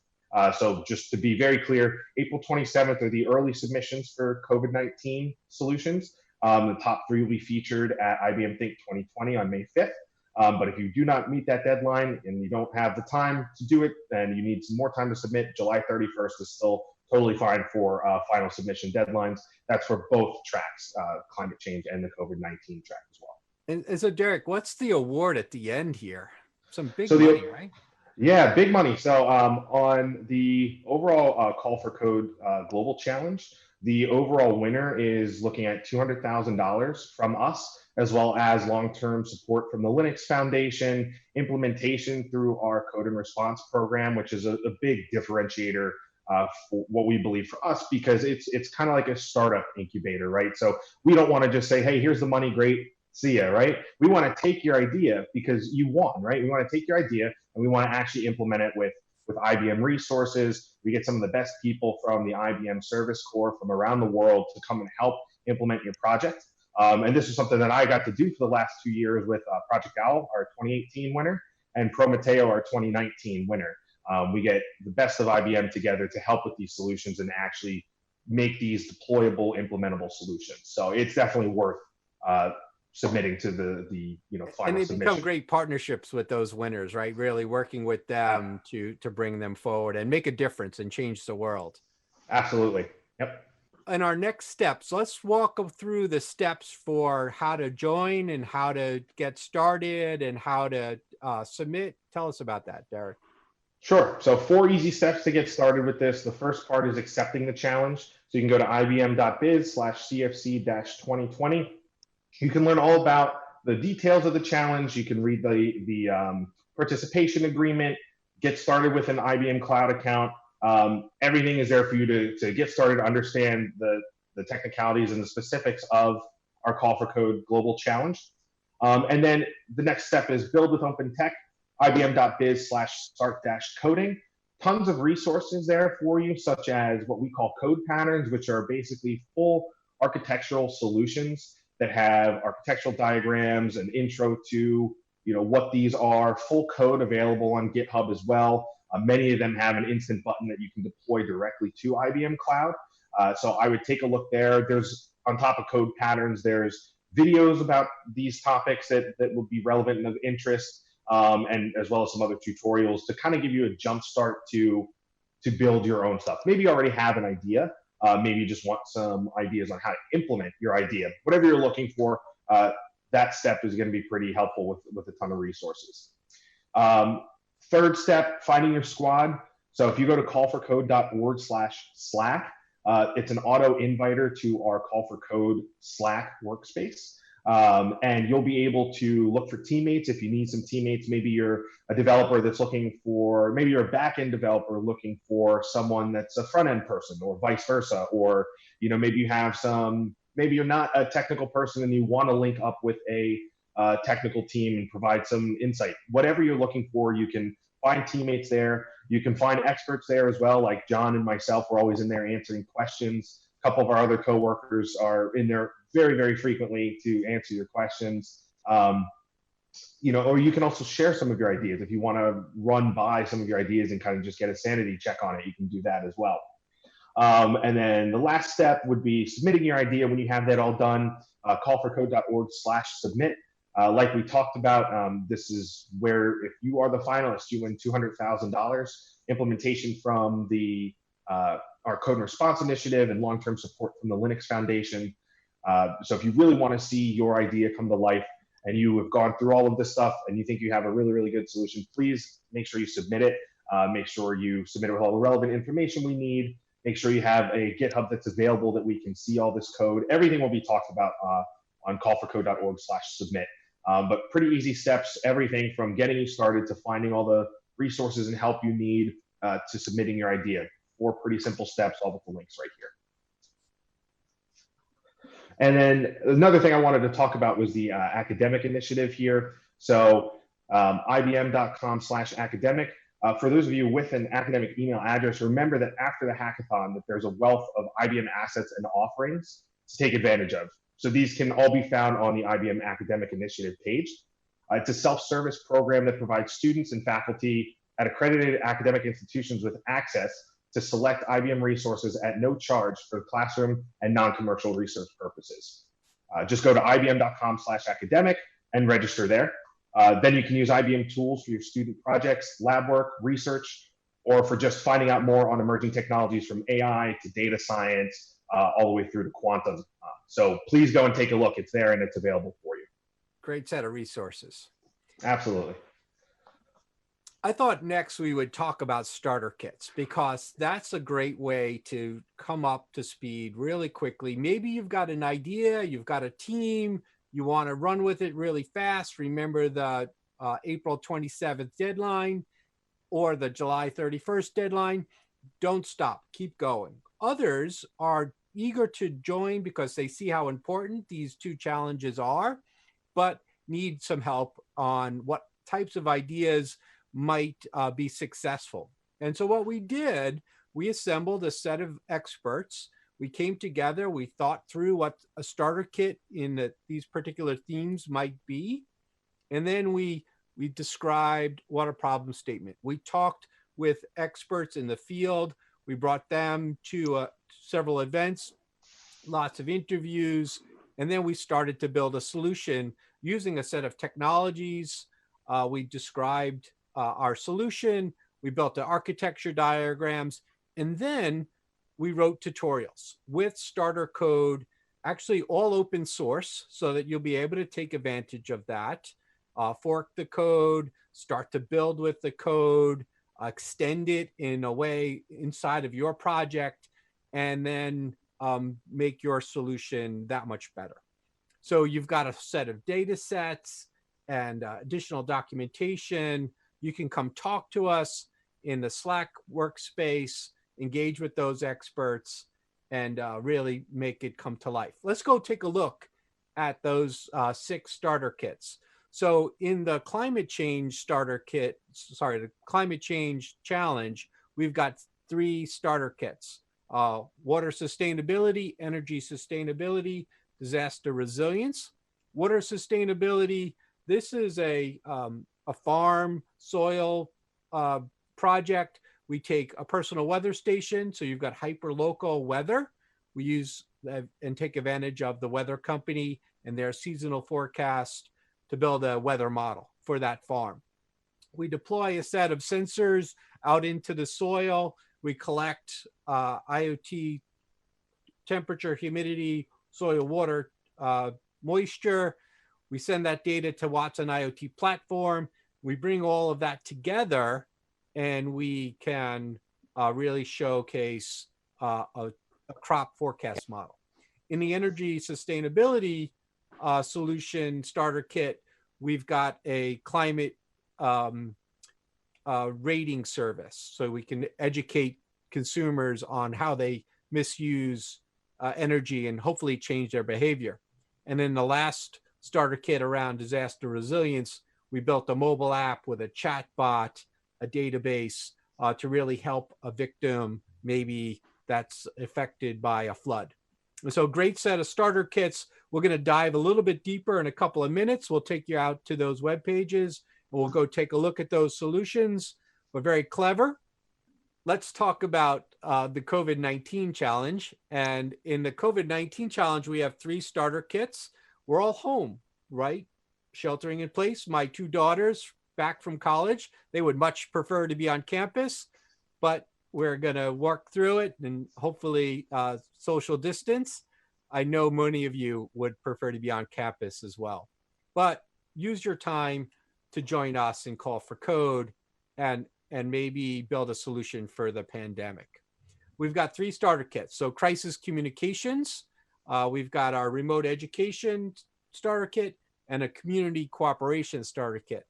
So just to be very clear, April 27th are the early submissions for COVID-19 solutions. The top 3 will be featured at IBM Think 2020 on May 5th. But if you do not meet that deadline and you don't have the time to do it, and you need some more time to submit, July 31st is still totally fine for final submission deadlines. That's for both tracks, climate change and the COVID-19 track as well. And so Derek, what's the award at the end here? Some big money, right? Yeah, big money. So on the overall Call for Code Global Challenge, the overall winner is looking at $200,000 from us, as well as long-term support from the Linux Foundation, implementation through our Code and Response program, which is a big differentiator for what we believe for us, because it's kind of like a startup incubator, right? So we don't want to just say, hey, here's the money, great, see ya, right? We want to take your idea because you won, right? We want to take your idea and we want to actually implement it with IBM resources. We get some of the best people from the IBM Service Corps from around the world to come and help implement your project. And this is something that I got to do for the last 2 years with Project Owl, our 2018 winner, and Prometeo, our 2019 winner. We get the best of IBM together to help with these solutions and actually make these deployable, implementable solutions. So it's definitely worth submitting to the final and they submission. become great partnerships with those winners, right? Really working with them to bring them forward and make a difference and change the world. Absolutely. Yep. And our next steps, let's walk through the steps for how to join and how to get started and how to submit. Tell us about that, Derek. Sure. So 4 easy steps to get started with this. The first part is accepting the challenge. So you can go to ibm.biz/cfc-2020. You can learn all about the details of the challenge. You can read the participation agreement, get started with an IBM Cloud account. Everything is there for you to get started, understand the technicalities and the specifics of our Call for Code Global Challenge. And then the next step is build with Open Tech, ibm.biz/start-coding. Tons of resources there for you, such as what we call code patterns, which are basically full architectural solutions that have architectural diagrams, an intro to what these are, full code available on GitHub as well. Many of them have an instant button that you can deploy directly to IBM Cloud. So I would take a look there. There's, on top of code patterns, there's videos about these topics that will be relevant and of interest, and as well as some other tutorials to kind of give you a jump start to build your own stuff. Maybe you already have an idea. Maybe you just want some ideas on how to implement your idea. Whatever you're looking for, that step is going to be pretty helpful with a ton of resources. Third step, finding your squad. So if you go to callforcode.org/Slack, it's an auto inviter to our Call for Code Slack workspace. And you'll be able to look for teammates if you need some teammates. Maybe you're a developer that's looking for, maybe you're a back-end developer looking for someone that's a front-end person, or vice versa. Or, maybe you have maybe you're not a technical person and you want to link up with a technical team and provide some insight. Whatever you're looking for, you can find teammates there. You can find experts there as well, like John and myself. We're always in there answering questions. A couple of our other coworkers are in there very, very frequently to answer your questions. Or you can also share some of your ideas. If you want to run by some of your ideas and kind of just get a sanity check on it, you can do that as well. And then the last step would be submitting your idea. When you have that all done, callforcode.org/submit. Like we talked about, this is where if you are the finalist, you win $200,000 implementation from our Code and Response Initiative and long-term support from the Linux Foundation. So if you really want to see your idea come to life and you have gone through all of this stuff and you think you have a really, really good solution, please make sure you submit it. Make sure you submit it with all the relevant information we need. Make sure you have a GitHub that's available that we can see all this code. Everything will be talked about on callforcode.org/submit. But pretty easy steps, everything from getting you started to finding all the resources and help you need to submitting your idea. 4 pretty simple steps, all with the links right here. And then another thing I wanted to talk about was the academic initiative here. So ibm.com/academic. For those of you with an academic email address, remember that after the hackathon, that there's a wealth of IBM assets and offerings to take advantage of. So these can all be found on the IBM Academic Initiative page. It's a self-service program that provides students and faculty at accredited academic institutions with access to select IBM resources at no charge for classroom and non-commercial research purposes. Just go to ibm.com/academic and register there. Then you can use IBM tools for your student projects, lab work, research, or for just finding out more on emerging technologies from AI to data science, all the way through to quantum. So please go and take a look. It's there and it's available for you. Great set of resources. Absolutely. I thought next we would talk about starter kits because that's a great way to come up to speed really quickly. Maybe you've got an idea, you've got a team, you want to run with it really fast. Remember the April 27th deadline or the July 31st deadline. Don't stop, keep going. Others are eager to join because they see how important these 2 challenges are, but need some help on what types of ideas might be successful. And so what we did, we assembled a set of experts. We came together, we thought through what a starter kit in these particular themes might be. And then we described what a problem statement. We talked with experts in the field. We brought them to several events, lots of interviews, and then we started to build a solution using a set of technologies. We described our solution, we built the architecture diagrams, and then we wrote tutorials with starter code, actually all open source, so that you'll be able to take advantage of that, fork the code, start to build with the code, extend it in a way inside of your project, and then make your solution that much better. So you've got a set of data sets and additional documentation. You can come talk to us in the Slack workspace, engage with those experts, and really make it come to life. Let's go take a look at those 6 starter kits. So in the climate change starter kit, the climate change challenge, we've got 3 starter kits: water sustainability, energy sustainability, disaster resilience. Water sustainability, this is a farm soil project. We take a personal weather station, so you've got hyper-local weather. We use and take advantage of the weather company and their seasonal forecast to build a weather model for that farm. We deploy a set of sensors out into the soil. We collect IoT temperature, humidity, soil water, moisture. We send that data to Watson IoT platform. We bring all of that together and we can really showcase a crop forecast model. In the energy sustainability solution starter kit, we've got a climate rating service, so we can educate consumers on how they misuse energy and hopefully change their behavior. And then the last starter kit around disaster resilience, we built a mobile app with a chat bot, a database to really help a victim maybe that's affected by a flood. And so great set of starter kits. We're going to dive a little bit deeper in a couple of minutes. We'll take you out to those web pages and we'll go take a look at those solutions. We're very clever. Let's talk about the COVID-19 challenge. And in the COVID-19 challenge, we have 3 starter kits. We're all home, right? Sheltering in place. My 2 daughters back from college, they would much prefer to be on campus, but we're going to work through it and hopefully social distance. I know many of you would prefer to be on campus as well, but use your time to join us in Call for Code and maybe build a solution for the pandemic. We've got 3 starter kits. So crisis communications, we've got our remote education starter kit and a community cooperation starter kit.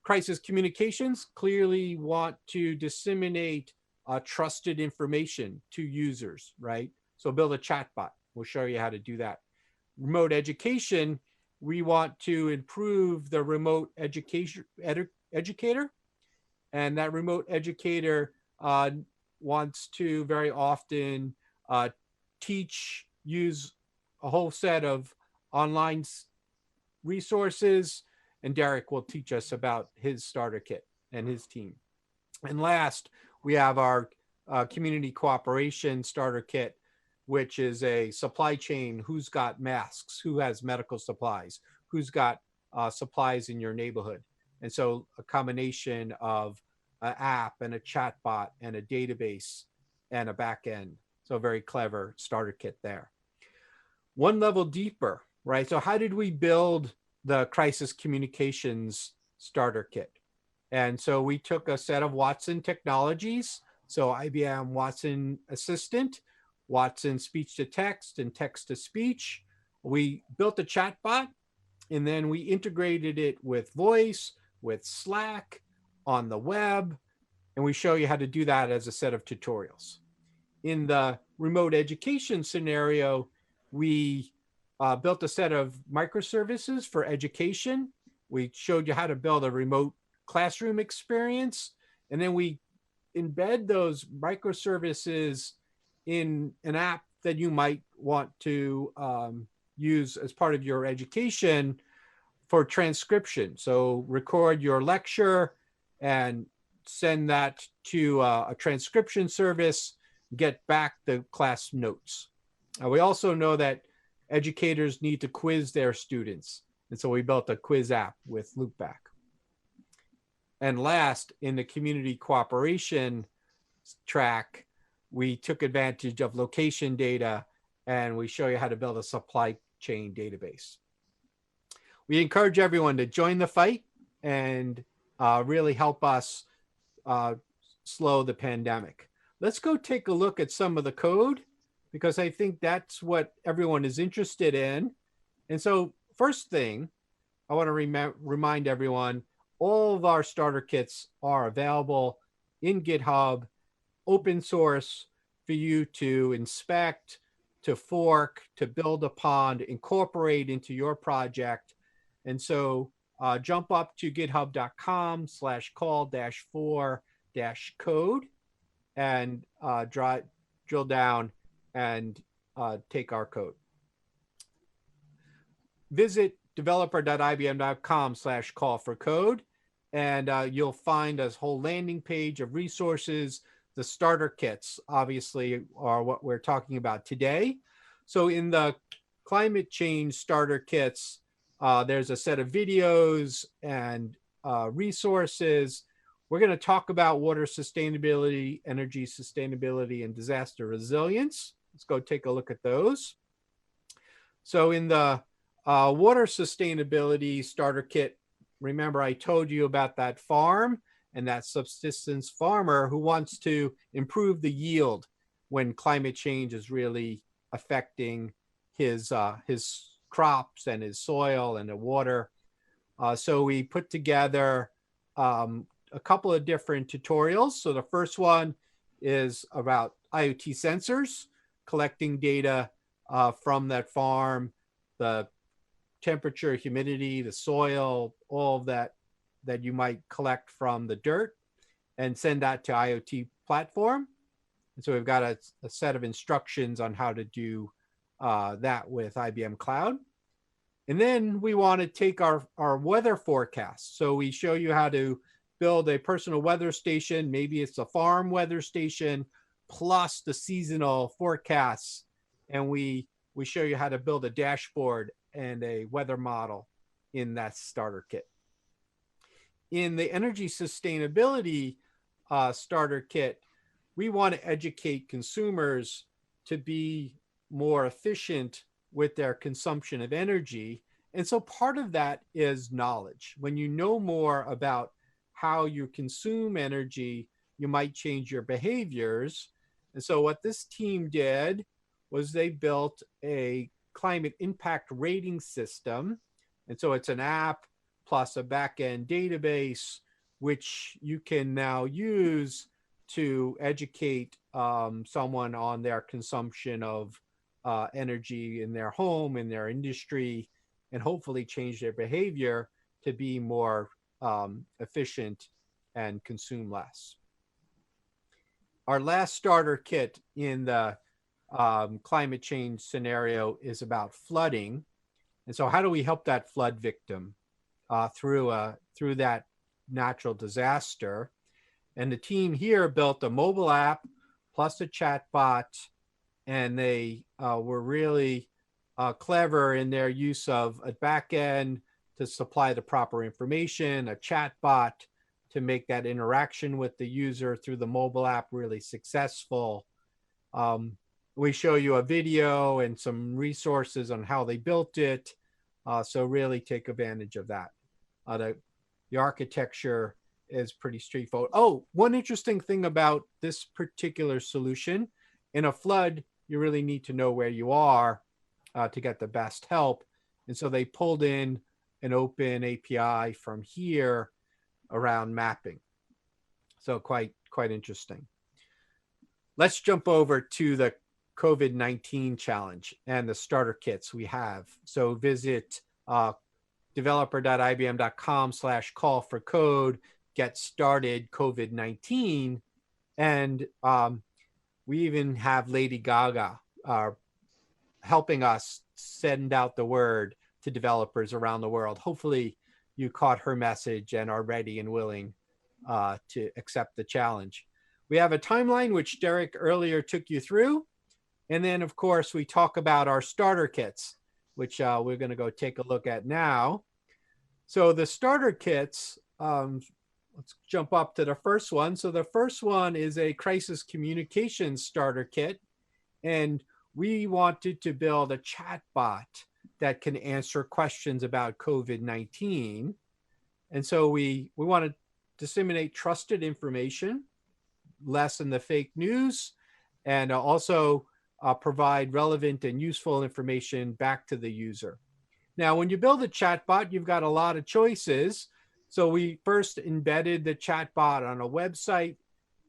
Crisis communications clearly want to disseminate trusted information to users, right? So build a chatbot. We'll show you how to do that. Remote education, we want to improve the remote educator, and that remote educator wants to very often use a whole set of online resources, and Derek will teach us about his starter kit and his team. And last, we have our community cooperation starter kit, which is a supply chain. Who's got masks? Who has medical supplies? Who's got supplies in your neighborhood? And so a combination of an app and a chat bot and a database and a back end. So a very clever starter kit there. One level deeper, right? So how did we build the crisis communications starter kit? And so we took a set of Watson technologies. So IBM Watson Assistant, Watson speech to text and text to speech. We built a chatbot and then we integrated it with voice, with Slack, on the web, and we show you how to do that as a set of tutorials. In the remote education scenario, we built a set of microservices for education. We showed you how to build a remote classroom experience, and then we embed those microservices in an app that you might want to use as part of your education for transcription. So record your lecture and send that to a transcription service, get back the class notes. We also know that educators need to quiz their students. And so we built a quiz app with Loopback. And last, in the community cooperation track, we took advantage of location data and we show you how to build a supply chain database. We encourage everyone to join the fight and really help us slow the pandemic. Let's go take a look at some of the code because I think that's what everyone is interested in. And so first thing, I want to remind everyone, all of our starter kits are available in GitHub, open source for you to inspect, to fork, to build upon, to incorporate into your project. And so jump up to github.com/call-for-code and drill down and take our code. Visit developer.ibm.com/call-for-code and you'll find a whole landing page of resources. The starter kits obviously are what we're talking about today. So in the climate change starter kits, there's a set of videos and resources. We're going to talk about water sustainability, energy sustainability, and disaster resilience. Let's go take a look at those. So in the water sustainability starter kit, remember I told you about that farm and that subsistence farmer who wants to improve the yield when climate change is really affecting his crops and his soil and the water. So we put together a couple of different tutorials. So the first one is about IoT sensors, collecting data from that farm, the temperature, humidity, the soil, all of that you might collect from the dirt, and send that to IoT platform. And so we've got a set of instructions on how to do that with IBM Cloud. And then we want to take our weather forecast. So we show you how to build a personal weather station. Maybe it's a farm weather station plus the seasonal forecasts. And we show you how to build a dashboard and a weather model in that starter kit. In the energy sustainability starter kit, we want to educate consumers to be more efficient with their consumption of energy. And so part of that is knowledge. When you know more about how you consume energy, you might change your behaviors. And so what this team did was they built a climate impact rating system. And so it's an app plus a backend database, which you can now use to educate someone on their consumption of energy in their home, in their industry, and hopefully change their behavior to be more efficient and consume less. Our last starter kit in the climate change scenario is about flooding. And so how do we help that flood victim through that natural disaster? And the team here built a mobile app plus a chat bot, and they were really clever in their use of a backend to supply the proper information, a chat bot to make that interaction with the user through the mobile app really successful. We show you a video and some resources on how they built it. So really take advantage of that. The architecture is pretty straightforward. Oh, one interesting thing about this particular solution, in a flood, you really need to know where you are to get the best help. And so they pulled in an open API from here around mapping. So quite interesting. Let's jump over to the COVID-19 challenge and the starter kits we have. So visit developer.ibm.com/call-for-code, get started COVID-19. And we even have Lady Gaga helping us send out the word to developers around the world. Hopefully you caught her message and are ready and willing to accept the challenge. We have a timeline, which Derek earlier took you through. And then, of course, we talk about our starter kits, which we're going to go take a look at now. So the starter kits, let's jump up to the first one. So the first one is a crisis communications starter kit. And we wanted to build a chat bot that can answer questions about COVID-19. And so we want to disseminate trusted information, lessen the fake news, and also provide relevant and useful information back to the user. Now, when you build a chatbot, you've got a lot of choices. So we first embedded the chatbot on a website,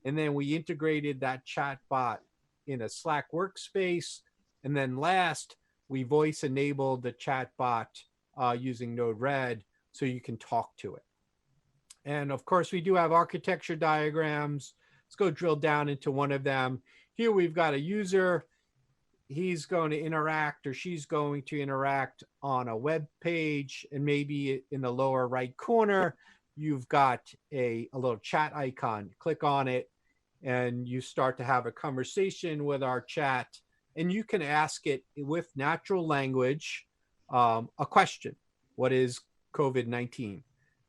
and then we integrated that chatbot in a Slack workspace. And then last, we voice enabled the chatbot using Node-RED so you can talk to it. And of course, we do have architecture diagrams. Let's go drill down into one of them. Here we've got a user. He's going to interact, or she's going to interact on a web page, and maybe in the lower right corner, you've got a little chat icon. Click on it, and you start to have a conversation with our chat, and you can ask it with natural language a question. What is COVID-19?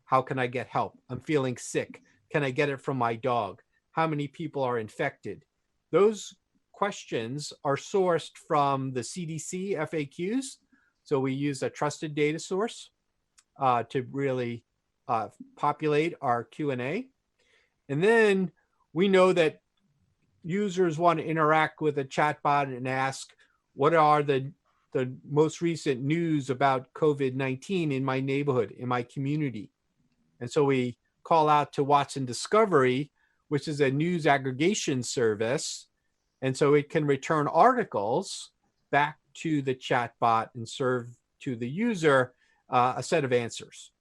How can I get help? I'm feeling sick. Can I get it from my dog? How many people are infected? Those questions are sourced from the CDC FAQs. So we use a trusted data source to really populate our Q&A. And then we know that users want to interact with a chatbot and ask, what are the most recent news about COVID-19 in my neighborhood, in my community? And so we call out to Watson Discovery, which is a news aggregation service. And so it can return articles back to the chatbot and serve to the user. a set of answers.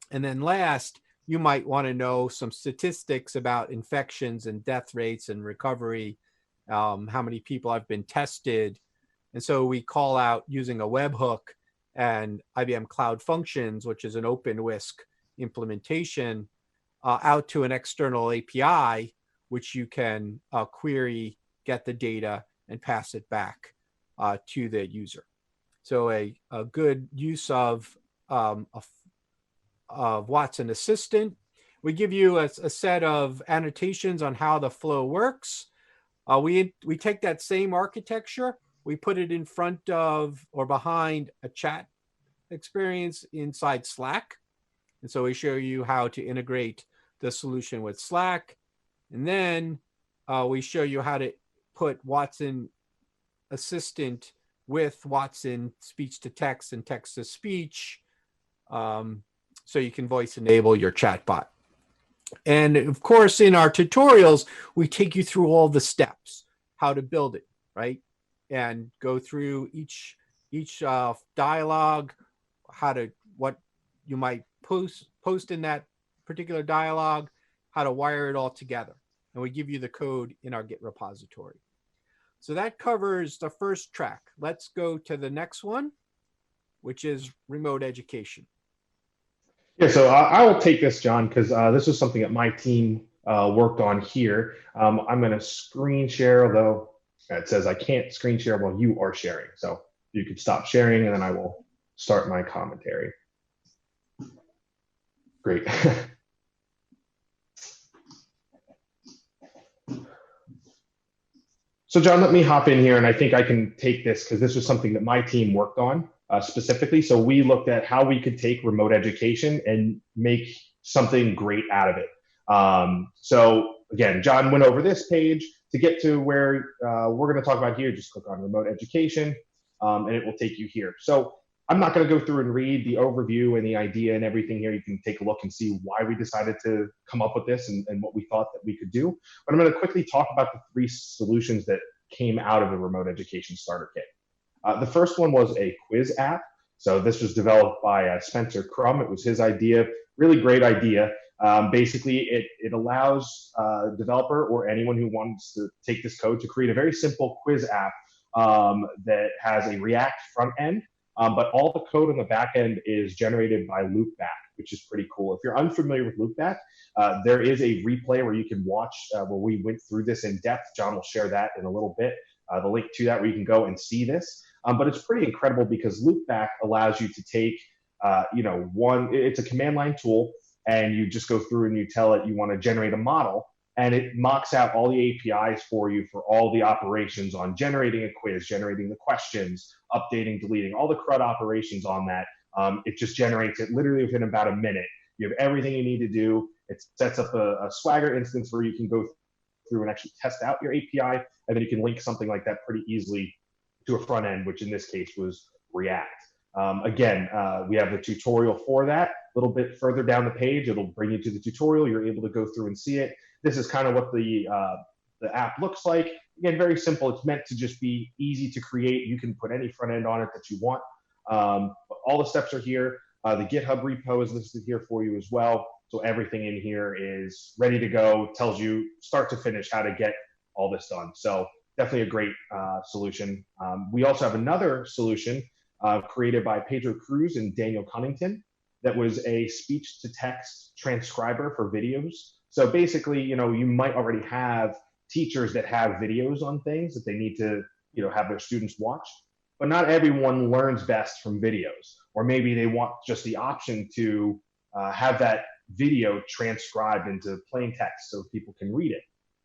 And then last, you might want to know some statistics about infections and death rates and recovery, how many people have been tested. And so we call out using a webhook and IBM Cloud Functions, which is an OpenWhisk implementation, out to an external API, which you can query, get the data, and pass it back to the user. So a good use of Watson Assistant. We give you a set of annotations on how the flow works. We take that same architecture, we put it in front of or behind a chat experience inside Slack. And so we show you how to integrate the solution with Slack. And then we show you how to put Watson Assistant with Watson speech to text and text to speech, so you can voice enable your chatbot. And of course, in our tutorials, we take you through all the steps, how to build it, right? And go through each dialogue, what you might post in that particular dialogue, how to wire it all together. And we give you the code in our Git repository. So that covers the first track. Let's go to the next one, which is remote education. Yeah, so I will take this, John, because this was something that my team worked on here. I'm going to screen share, although it says I can't screen share while you are sharing. So you can stop sharing, and then I will start my commentary. Great. So John, let me hop in here, and I think I can take this because this was something that my team worked on specifically. So we looked at how we could take remote education and make something great out of it. So again, John went over this page. To get to where we're going to talk about here, just click on remote education, and it will take you here. So I'm not going to go through and read the overview and the idea and everything here. You can take a look and see why we decided to come up with this and what we thought that we could do. But I'm going to quickly talk about the three solutions that came out of the remote education starter kit. The first one was a quiz app. So this was developed by Spencer Crum. It was his idea, really great idea. Basically, it allows a developer or anyone who wants to take this code to create a very simple quiz app that has a React front end, but all the code on the back end is generated by Loopback, which is pretty cool. If you're unfamiliar with Loopback, there is a replay where you can watch where we went through this in depth. John will share that in a little bit. The link to that where you can go and see this. But it's pretty incredible because Loopback allows you to take, it's a command line tool, and you just go through and you tell it you want to generate a model, and it mocks out all the APIs for you for all the operations on generating a quiz, generating the questions, updating, deleting, all the CRUD operations on that. It just generates it literally within about a minute. You have everything you need to do. It sets up a Swagger instance where you can go through and actually test out your API, and then you can link something like that pretty easily to a front end, which in this case was React. Again, we have the tutorial for that. A little bit further down the page, it'll bring you to the tutorial. You're able to go through and see it. This is kind of what the app looks like. Again, very simple. It's meant to just be easy to create. You can put any front end on it that you want. But all the steps are here. The GitHub repo is listed here for you as well. So everything in here is ready to go. Tells you start to finish how to get all this done. So definitely a great solution. We also have another solution created by Pedro Cruz and Daniel Cunnington that was a speech-to-text transcriber for videos. So basically, you might already have teachers that have videos on things that they need to, have their students watch, but not everyone learns best from videos. Or maybe they want just the option to have that video transcribed into plain text so people can read it.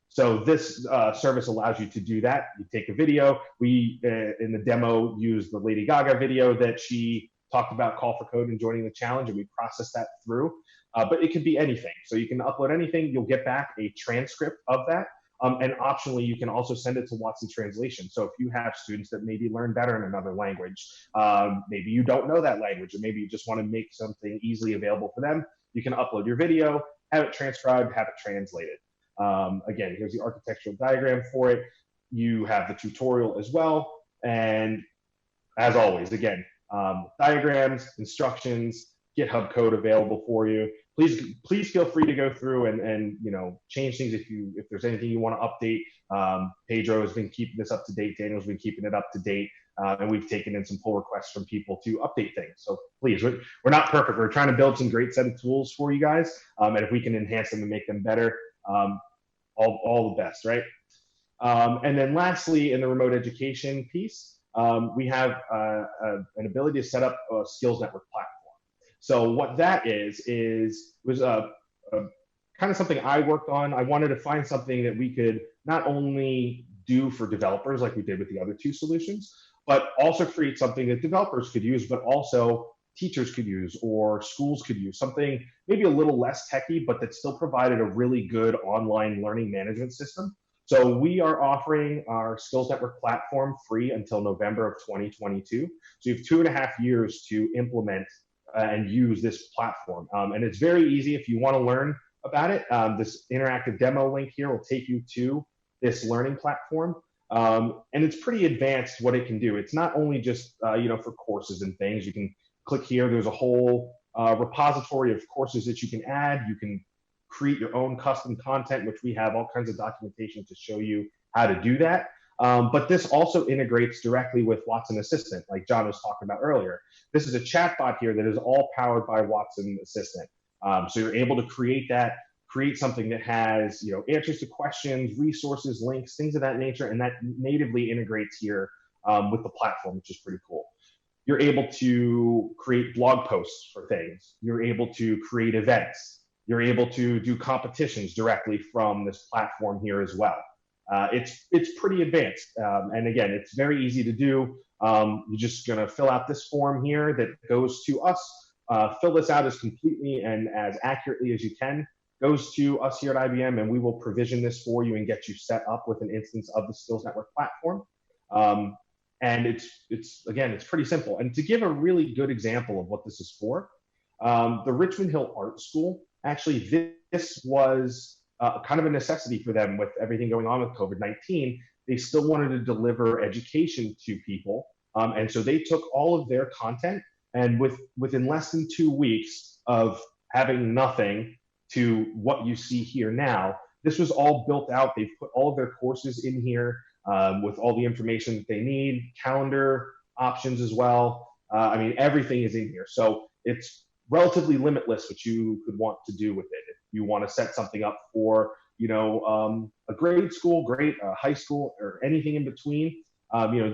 So this service allows you to do that. You take a video. We, in the demo, use the Lady Gaga video that she talked about Call for Code and joining the challenge, and we process that through. But it could be anything. So you can upload anything. You'll get back a transcript of that. And optionally, you can also send it to Watson Translation. So if you have students that maybe learn better in another language, maybe you don't know that language, or maybe you just want to make something easily available for them, you can upload your video, have it transcribed, have it translated. Again, here's the architectural diagram for it. You have the tutorial as well. And as always, again, diagrams, instructions, GitHub code available for you. Please feel free to go through and change things if there's anything you want to update. Pedro has been keeping this up to date. Daniel's been keeping it up to date. And we've taken in some pull requests from people to update things. So please, we're not perfect. We're trying to build some great set of tools for you guys. And if we can enhance them and make them better, all the best, right? And then lastly, in the remote education piece, we have an ability to set up a skills network platform. So what that was kind of something I worked on. I wanted to find something that we could not only do for developers like we did with the other two solutions, but also create something that developers could use, but also teachers could use or schools could use, something maybe a little less techy, but that still provided a really good online learning management system. So we are offering our Skills Network platform free until November of 2022. So you have 2.5 years to implement and use this platform. And it's very easy if you want to learn about it. This interactive demo link here will take you to this learning platform. And it's pretty advanced what it can do. It's not only just for courses and things. You can click here. There's a whole repository of courses that you can add. You can create your own custom content, which we have all kinds of documentation to show you how to do that. But this also integrates directly with Watson Assistant, like John was talking about earlier. This is a chatbot here that is all powered by Watson Assistant. So you're able to create something that has answers to questions, resources, links, things of that nature, and that natively integrates here with the platform, which is pretty cool. You're able to create blog posts for things. You're able to create events. You're able to do competitions directly from this platform here as well. It's pretty advanced, and again, it's very easy to do. You're just gonna fill out this form here that goes to us. Fill this out as completely and as accurately as you can. Goes to us here at IBM, and we will provision this for you and get you set up with an instance of the Skills Network platform. And it's pretty simple. And to give a really good example of what this is for, the Richmond Hill Art School, actually this was kind of a necessity for them with everything going on with COVID-19. They still wanted to deliver education to people. And so they took all of their content, and within less than 2 weeks of having nothing to what you see here now, this was all built out. They've put all of their courses in here with all the information that they need, calendar options as well. I mean, everything is in here. So it's relatively limitless what you could want to do with it. If you want to set something up for, a grade school, high school, or anything in between,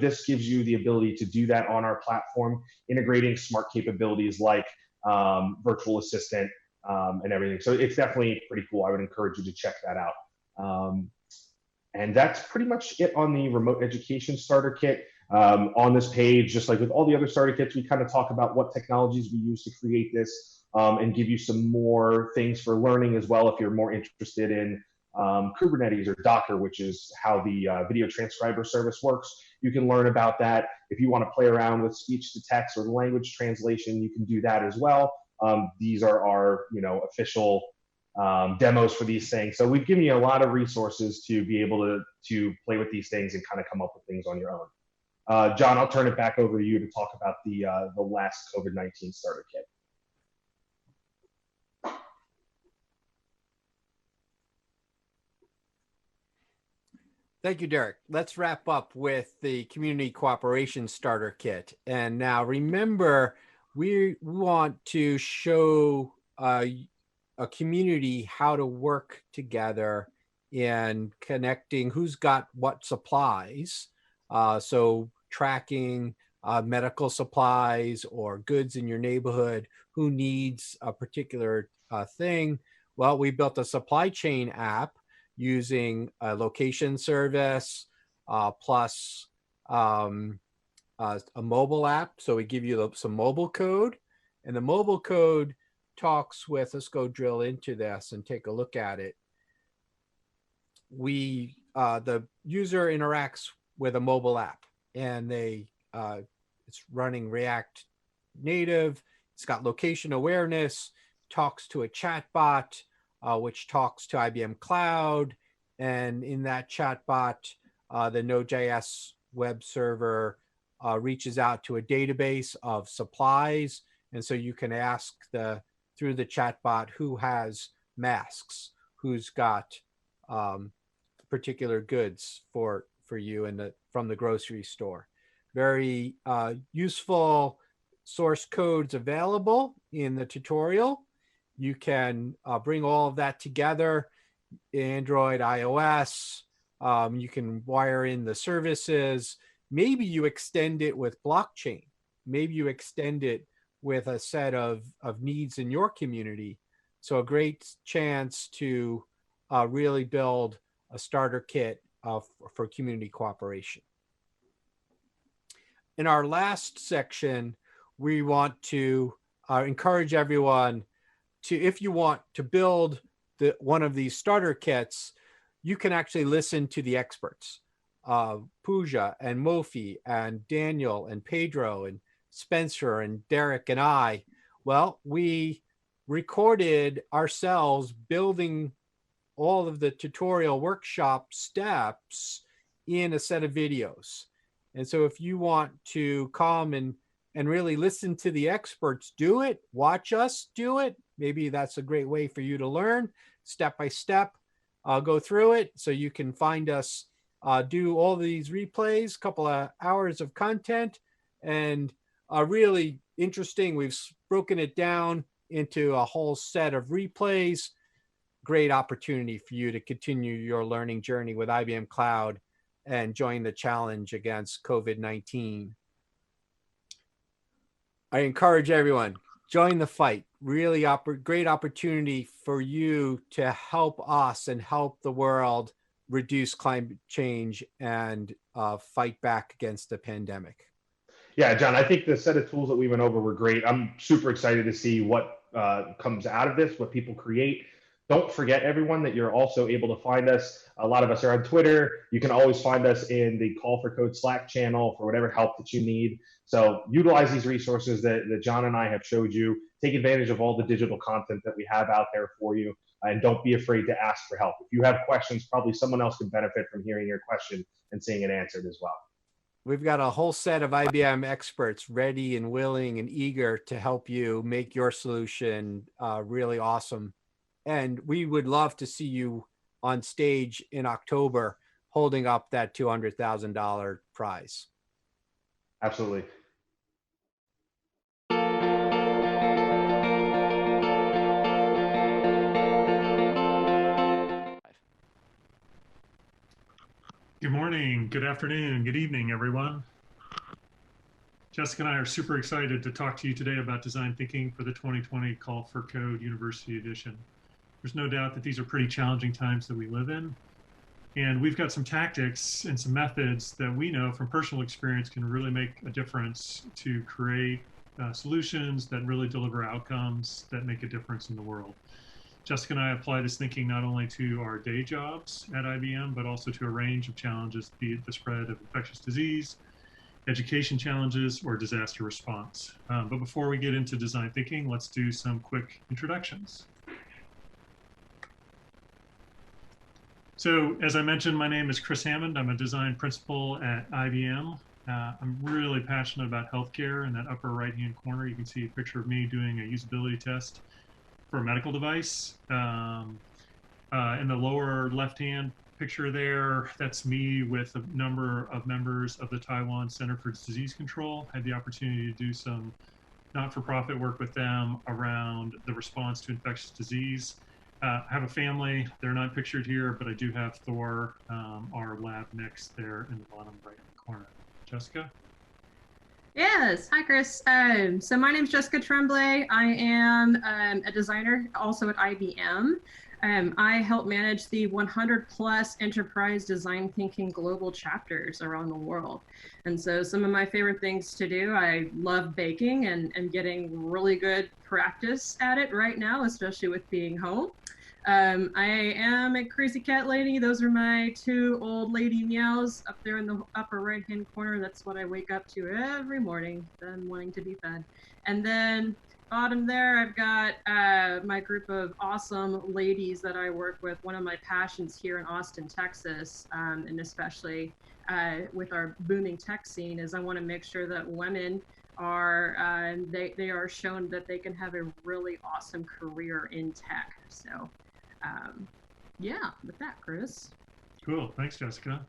this gives you the ability to do that on our platform, integrating smart capabilities like virtual assistant and everything. So it's definitely pretty cool. I would encourage you to check that out. And that's pretty much it on the remote education starter kit. On this page, just like with all the other starter kits, we kind of talk about what technologies we use to create this and give you some more things for learning as well if you're more interested in Kubernetes or Docker, which is how the video transcriber service works. You can learn about that. If you want to play around with speech to text or language translation, you can do that as well. These are our official demos for these things. So we've given you a lot of resources to be able to play with these things and kind of come up with things on your own. John, I'll turn it back over to you to talk about the last COVID-19 starter kit. Thank you, Derek. Let's wrap up with the Community Cooperation Starter Kit. And now remember, we want to show a community how to work together in connecting who's got what supplies. So tracking medical supplies or goods in your neighborhood, who needs a particular thing. Well, we built a supply chain app using a location service plus a mobile app. So we give you some mobile code, and the mobile code talks with, let's go drill into this and take a look at it. The user interacts with a mobile app, and it's running React Native. It's got location awareness, talks to a chatbot, which talks to IBM Cloud. And in that chatbot, the Node.js web server reaches out to a database of supplies. And so you can ask through the chatbot who has masks, who's got particular goods for you from the grocery store. Very useful source codes available in the tutorial. You can bring all of that together, Android, iOS. You can wire in the services. Maybe you extend it with blockchain. Maybe you extend it with a set of needs in your community. So a great chance to really build a starter kit for community cooperation. In our last section, we want to encourage everyone to, if you want to build one of these starter kits, you can actually listen to the experts, Pooja and Mofi and Daniel and Pedro and Spencer and Derek and I. Well, we recorded ourselves building all of the tutorial workshop steps in a set of videos. And so if you want to come and really listen to the experts do it, watch us do it, maybe that's a great way for you to learn step by step. Go through it so you can find us do all these replays, couple of hours of content, and really interesting. We've broken it down into a whole set of replays. Great opportunity for you to continue your learning journey with IBM Cloud and join the challenge against COVID-19. I encourage everyone, join the fight. Really great opportunity for you to help us and help the world reduce climate change and fight back against the pandemic. Yeah, John, I think the set of tools that we went over were great. I'm super excited to see what comes out of this, what people create. Don't forget, everyone, that you're also able to find us. A lot of us are on Twitter. You can always find us in the Call for Code Slack channel for whatever help that you need. So utilize these resources that John and I have showed you. Take advantage of all the digital content that we have out there for you. And don't be afraid to ask for help. If you have questions, probably someone else could benefit from hearing your question and seeing it answered as well. We've got a whole set of IBM experts ready and willing and eager to help you make your solution really awesome. And we would love to see you on stage in October holding up that $200,000 prize. Absolutely. Good morning, good afternoon, good evening, everyone. Jessica and I are super excited to talk to you today about design thinking for the 2020 Call for Code University Edition. There's no doubt that these are pretty challenging times that we live in. And we've got some tactics and some methods that we know from personal experience can really make a difference to create solutions that really deliver outcomes that make a difference in the world. Jessica and I apply this thinking not only to our day jobs at IBM, but also to a range of challenges, be it the spread of infectious disease, education challenges, or disaster response. But before we get into design thinking, let's do some quick introductions. So as I mentioned, my name is Chris Hammond. I'm a design principal at IBM. I'm really passionate about healthcare. In that upper right-hand corner, you can see a picture of me doing a usability test for a medical device. In the lower left-hand picture there, that's me with a number of members of the Taiwan Center for Disease Control. I had the opportunity to do some not-for-profit work with them around the response to infectious disease. I have a family. They're not pictured here, but I do have Thor, our lab next there in the bottom right-hand corner. Jessica? Yes, hi Chris. So my name is Jessica Tremblay. I am a designer also at IBM. I help manage the 100+ enterprise design thinking global chapters around the world. And so some of my favorite things to do, I love baking and getting really good practice at it right now, especially with being home. I am a crazy cat lady. Those are my two old lady meows up there in the upper right hand corner. That's what I wake up to every morning, them wanting to be fed. And then bottom there, I've got my group of awesome ladies that I work with. One of my passions here in Austin, Texas, and especially with our booming tech scene, is I want to make sure that women are they are shown that they can have a really awesome career in tech. So yeah, with that, Chris. Cool. Thanks, Jessica.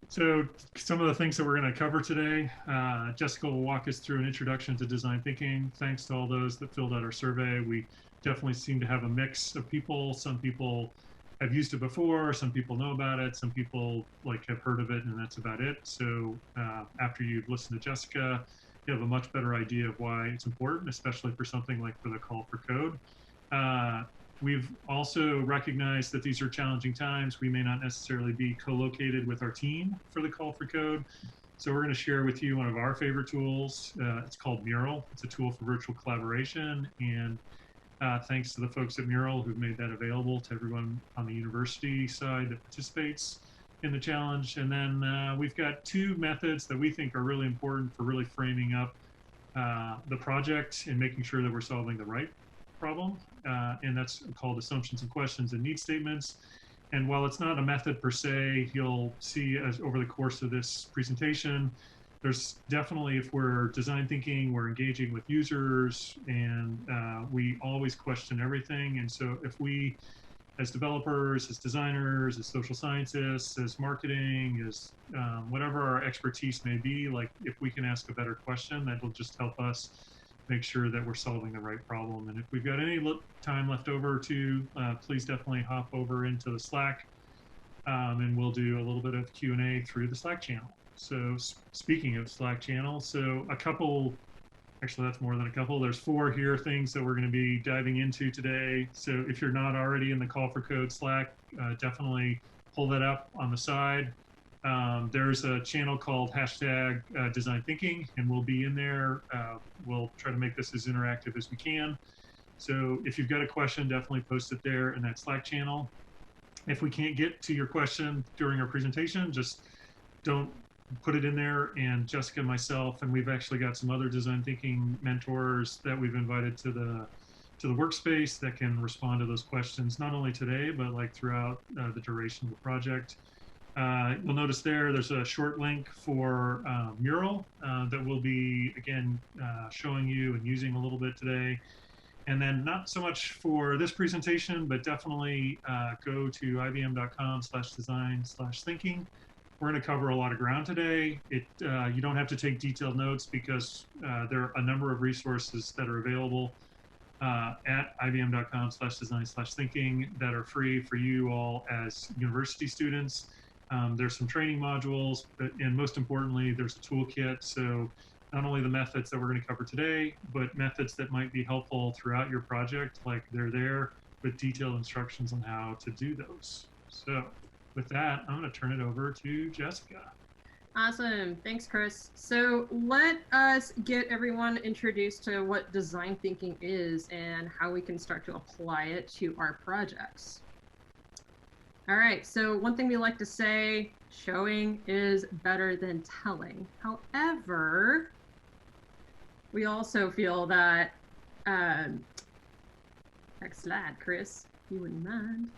So some of the things that we're going to cover today, Jessica will walk us through an introduction to design thinking. Thanks to all those that filled out our survey. We definitely seem to have a mix of people. Some people have used it before, some people know about it, some people have heard of it, and that's about it. So after you've listened to Jessica, you have a much better idea of why it's important, especially for something like for the call for code. We've also recognized that these are challenging times. We may not necessarily be co-located with our team for the call for code. So we're going to share with you one of our favorite tools. It's called Mural. It's a tool for virtual collaboration. And thanks to the folks at Mural who've made that available to everyone on the university side that participates in the challenge. And then we've got two methods that we think are really important for really framing up the project and making sure that we're solving the right problem, and that's called assumptions and questions and need statements. And while it's not a method per se, you'll see as over the course of this presentation, there's definitely, if we're design thinking, we're engaging with users, and we always question everything. And so if we, as developers, as designers, as social scientists, as marketing, as whatever our expertise may be, if we can ask a better question, that'll just help us make sure that we're solving the right problem. And if we've got any time left over too, please definitely hop over into the Slack, and we'll do a little bit of Q&A through the Slack channel. So speaking of Slack channel, so a couple, actually that's more than a couple, there's 4 here things that we're going to be diving into today. So if you're not already in the Call for Code Slack, definitely pull that up on the side. There's a channel called #Design Thinking, and we'll be in there. We'll try to make this as interactive as we can. So if you've got a question, definitely post it there in that Slack channel. If we can't get to your question during our presentation, just don't put it in there, and Jessica and myself, and we've actually got some other design thinking mentors that we've invited to the workspace that can respond to those questions, not only today, but throughout the duration of the project. You'll notice there's a short link for Mural that we'll be, again, showing you and using a little bit today. And then not so much for this presentation, but definitely go to ibm.com/design/thinking. We're going to cover a lot of ground today. You don't have to take detailed notes because there are a number of resources that are available at ibm.com/design/thinking that are free for you all as university students. There's some training modules, and most importantly, there's a toolkit. So not only the methods that we're going to cover today, but methods that might be helpful throughout your project, they're there with detailed instructions on how to do those. So with that, I'm going to turn it over to Jessica. Awesome. Thanks, Chris. So let us get everyone introduced to what design thinking is and how we can start to apply it to our projects. All right, so one thing we like to say, showing is better than telling. However, we also feel that, next slide, Chris, if you wouldn't mind.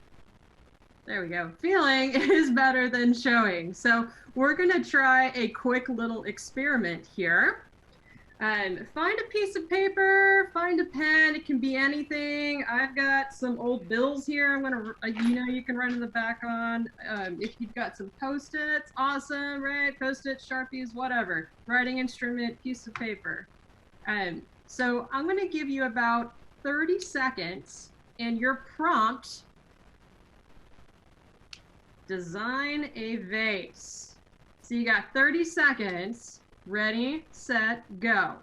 There we go. Feeling is better than showing. So we're gonna try a quick little experiment here. Find a piece of paper, find a pen, it can be anything. I've got some old bills here I'm gonna, you can write in the back on. If you've got some Post-its, awesome, right? Post-its, Sharpies, whatever. Writing instrument, piece of paper. So I'm gonna give you about 30 seconds, and your prompt, design a vase. So you got 30 seconds. Ready, set, go.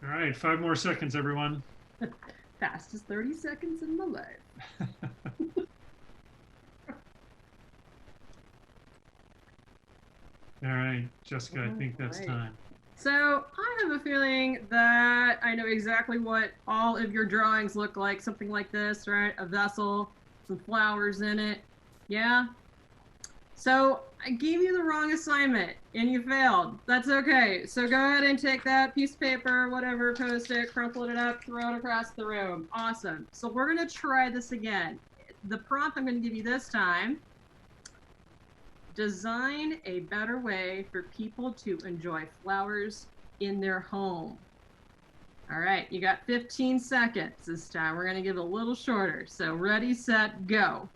All right, 5 more seconds, everyone. Fastest 30 seconds in my life. All right, Jessica, I think that's time. So I have a feeling that I know exactly what all of your drawings look like. Something like this, right? A vessel, some flowers in it. Yeah? So I gave you the wrong assignment and you failed. That's okay. So go ahead and take that piece of paper, whatever, post it, crumple it up, throw it across the room. Awesome. So we're going to try this again. The prompt I'm going to give you this time: design a better way for people to enjoy flowers in their home. All right, you got 15 seconds this time. We're going to give it a little shorter. So ready, set, go.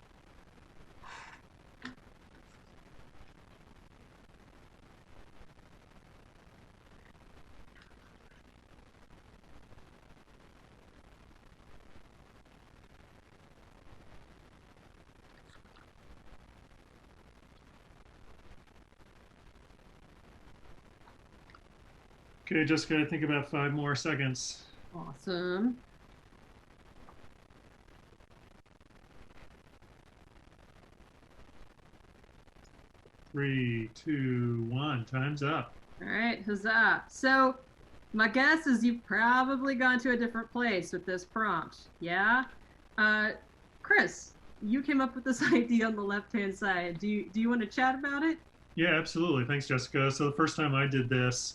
Okay, Jessica, I think about 5 more seconds. Awesome. Three, two, one. Time's up. All right, huzzah. So my guess is you've probably gone to a different place with this prompt. Yeah? Chris, you came up with this idea on the left-hand side. Do you want to chat about it? Yeah, absolutely. Thanks, Jessica. So the first time I did this,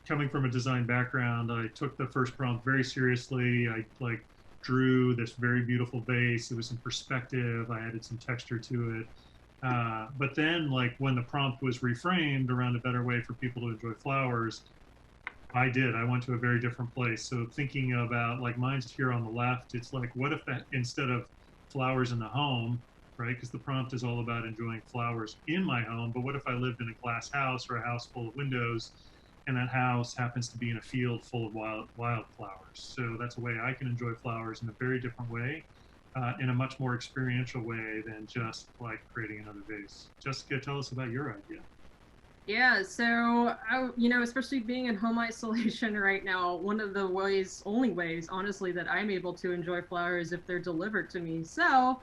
coming from a design background, I took the first prompt very seriously. I drew this very beautiful vase. It was in perspective. I added some texture to it. But then when the prompt was reframed around a better way for people to enjoy flowers, I went to a very different place. So thinking about mine's here on the left, it's what if that instead of flowers in the home, right? Because the prompt is all about enjoying flowers in my home. But what if I lived in a glass house or a house full of windows, and that house happens to be in a field full of wildflowers? So that's a way I can enjoy flowers in a very different way, in a much more experiential way than just creating another vase. Jessica, tell us about your idea. Yeah, so, especially being in home isolation right now, one of the only ways, honestly, that I'm able to enjoy flowers if they're delivered to me. So,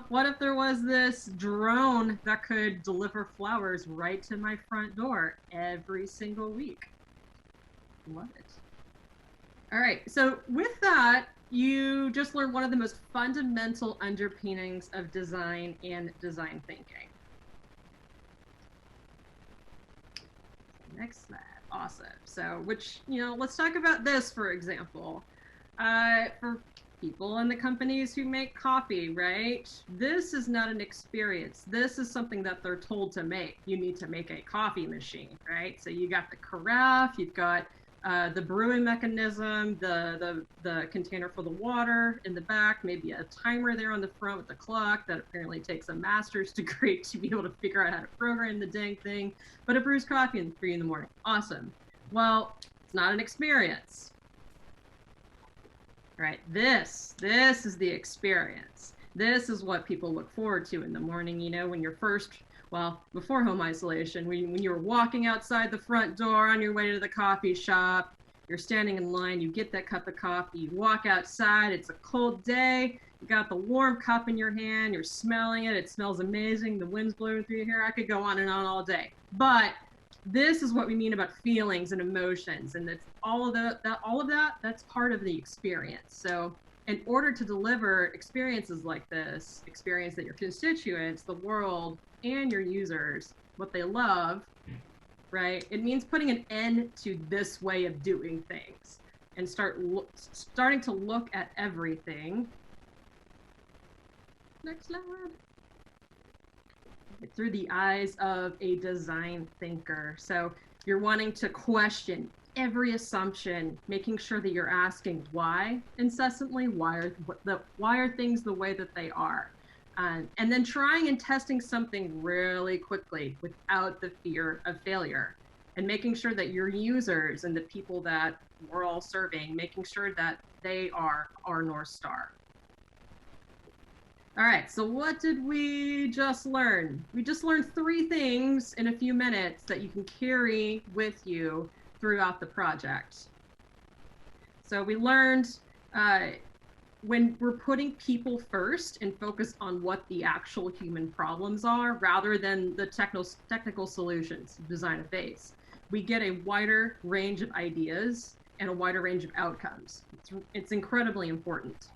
what if there was this drone that could deliver flowers right to my front door every single week? Love it. All right, so with that, you just learned one of the most fundamental underpinnings of design and design thinking. Next slide. Awesome. So, let's talk about this, for example. For people in the companies who make coffee, right? This is not an experience. This is something that they're told to make. You need to make a coffee machine, right? So you got the carafe, you've got the brewing mechanism, the container for the water in the back, maybe a timer there on the front with the clock that apparently takes a master's degree to be able to figure out how to program the dang thing, but it brews coffee for you in the morning. Awesome. Well, it's not an experience. Right, this is the experience. This is what people look forward to in the morning, when you're before home isolation, when you're walking outside the front door on your way to the coffee shop, you're standing in line, you get that cup of coffee, you walk outside, it's a cold day, you got the warm cup in your hand, you're smelling it, it smells amazing, the wind's blowing through your hair. I could go on and on all day. But this is what we mean about feelings and emotions, and that's all of that, that's part of the experience. So in order to deliver experiences like this, experience that your constituents, the world, and your users, what they love, right? It means putting an end to this way of doing things and starting to look at everything. Next slide. Through the eyes of a design thinker. So you're wanting to question every assumption, making sure that you're asking why incessantly, why are things the way that they are? And then trying and testing something really quickly without the fear of failure, and making sure that your users and the people that we're all serving, making sure that they are our North Star. All right, so what did we just learn? We just learned 3 things in a few minutes that you can carry with you throughout the project. So we learned when we're putting people first and focus on what the actual human problems are rather than the technical solutions to design a vase. we get a wider range of ideas and a wider range of outcomes. It's incredibly important.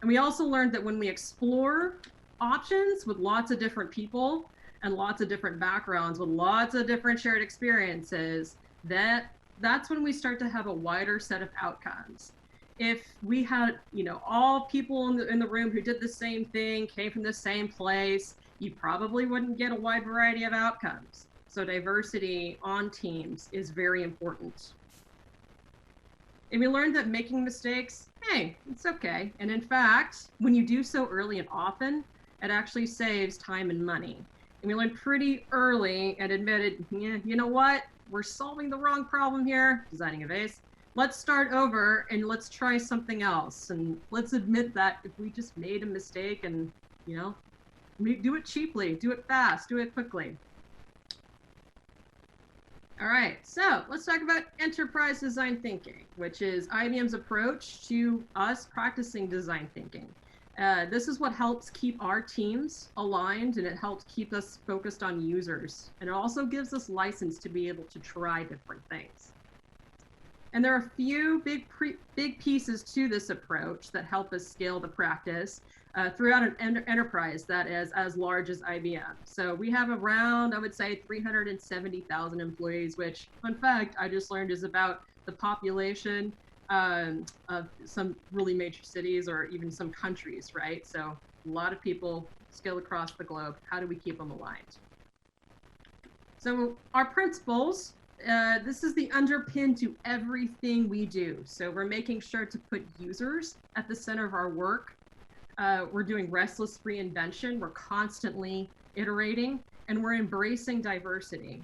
And we also learned that when we explore options with lots of different people and lots of different backgrounds with lots of different shared experiences, that's when we start to have a wider set of outcomes. If we had, all people in the room who did the same thing, came from the same place, you probably wouldn't get a wide variety of outcomes. So diversity on teams is very important. And we learned that making mistakes, hey, it's okay. And in fact, when you do so early and often, it actually saves time and money. And we learned pretty early and admitted, yeah, you know what? We're solving the wrong problem here, designing a vase. Let's start over and let's try something else. And let's admit that if we just made a mistake and, do it cheaply, do it fast, do it quickly. All right, so let's talk about enterprise design thinking, which is IBM's approach to us practicing design thinking. This is what helps keep our teams aligned, and it helps keep us focused on users. And it also gives us license to be able to try different things. And there are a few big pieces to this approach that help us scale the practice throughout an enterprise that is as large as IBM. So we have around, I would say, 370,000 employees, which, fun fact, I just learned is about the population of some really major cities or even some countries, right? So a lot of people scale across the globe. How do we keep them aligned? So our principles, this is the underpin to everything we do. So we're making sure to put users at the center of our work. We're doing restless reinvention. We're constantly iterating, and we're embracing diversity.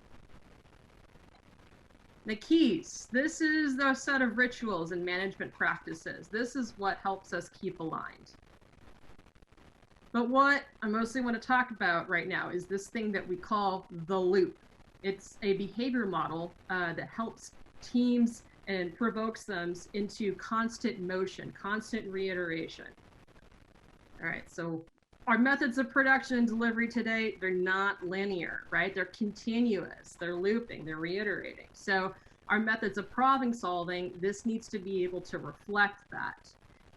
The keys. This is the set of rituals and management practices. This is what helps us keep aligned. But what I mostly want to talk about right now is this thing that we call the loop. It's a behavior model that helps teams and provokes them into constant motion, constant reiteration. All right, so our methods of production and delivery today, they're not linear, right? They're continuous, they're looping, they're reiterating. So our methods of problem solving, this needs to be able to reflect that.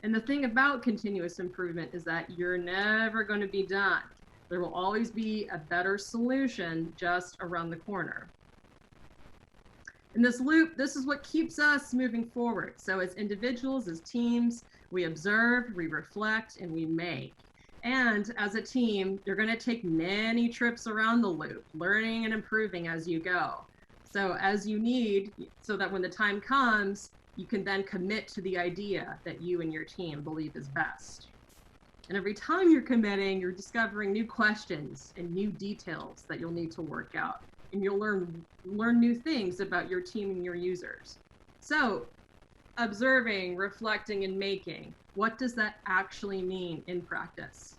And the thing about continuous improvement is that you're never going to be done. There will always be a better solution just around the corner. In this loop, this is what keeps us moving forward. So as individuals, as teams, we observe, we reflect, and we make. And as a team, you're going to take many trips around the loop, learning and improving as you go. So as you need, so that when the time comes, you can then commit to the idea that you and your team believe is best. And every time you're committing, you're discovering new questions and new details that you'll need to work out. And you'll learn new things about your team and your users. So observing, reflecting, and making, what does that actually mean in practice?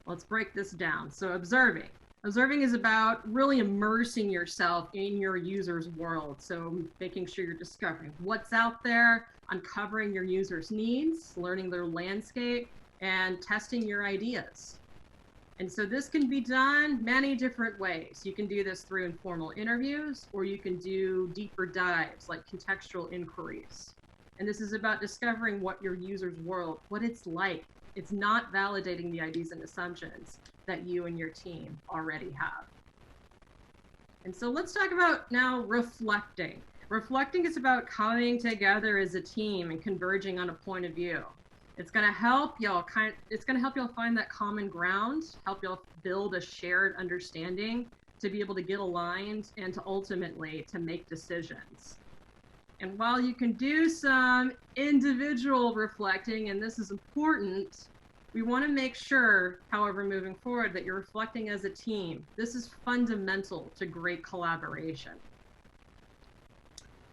Let's break this down. So observing. Observing is about really immersing yourself in your user's world. So making sure you're discovering what's out there, uncovering your users' needs, learning their landscape, and testing your ideas. And so this can be done many different ways. You can do this through informal interviews, or you can do deeper dives like contextual inquiries. And this is about discovering what your user's world, what it's like. It's not validating the ideas and assumptions that you and your team already have. And so let's talk about now reflecting. Reflecting is about coming together as a team and converging on a point of view. It's going to help y'all find that common ground, help y'all build a shared understanding to be able to get aligned and to ultimately to make decisions. And while you can do some individual reflecting, and this is important, we want to make sure, however, moving forward, that you're reflecting as a team. This is fundamental to great collaboration.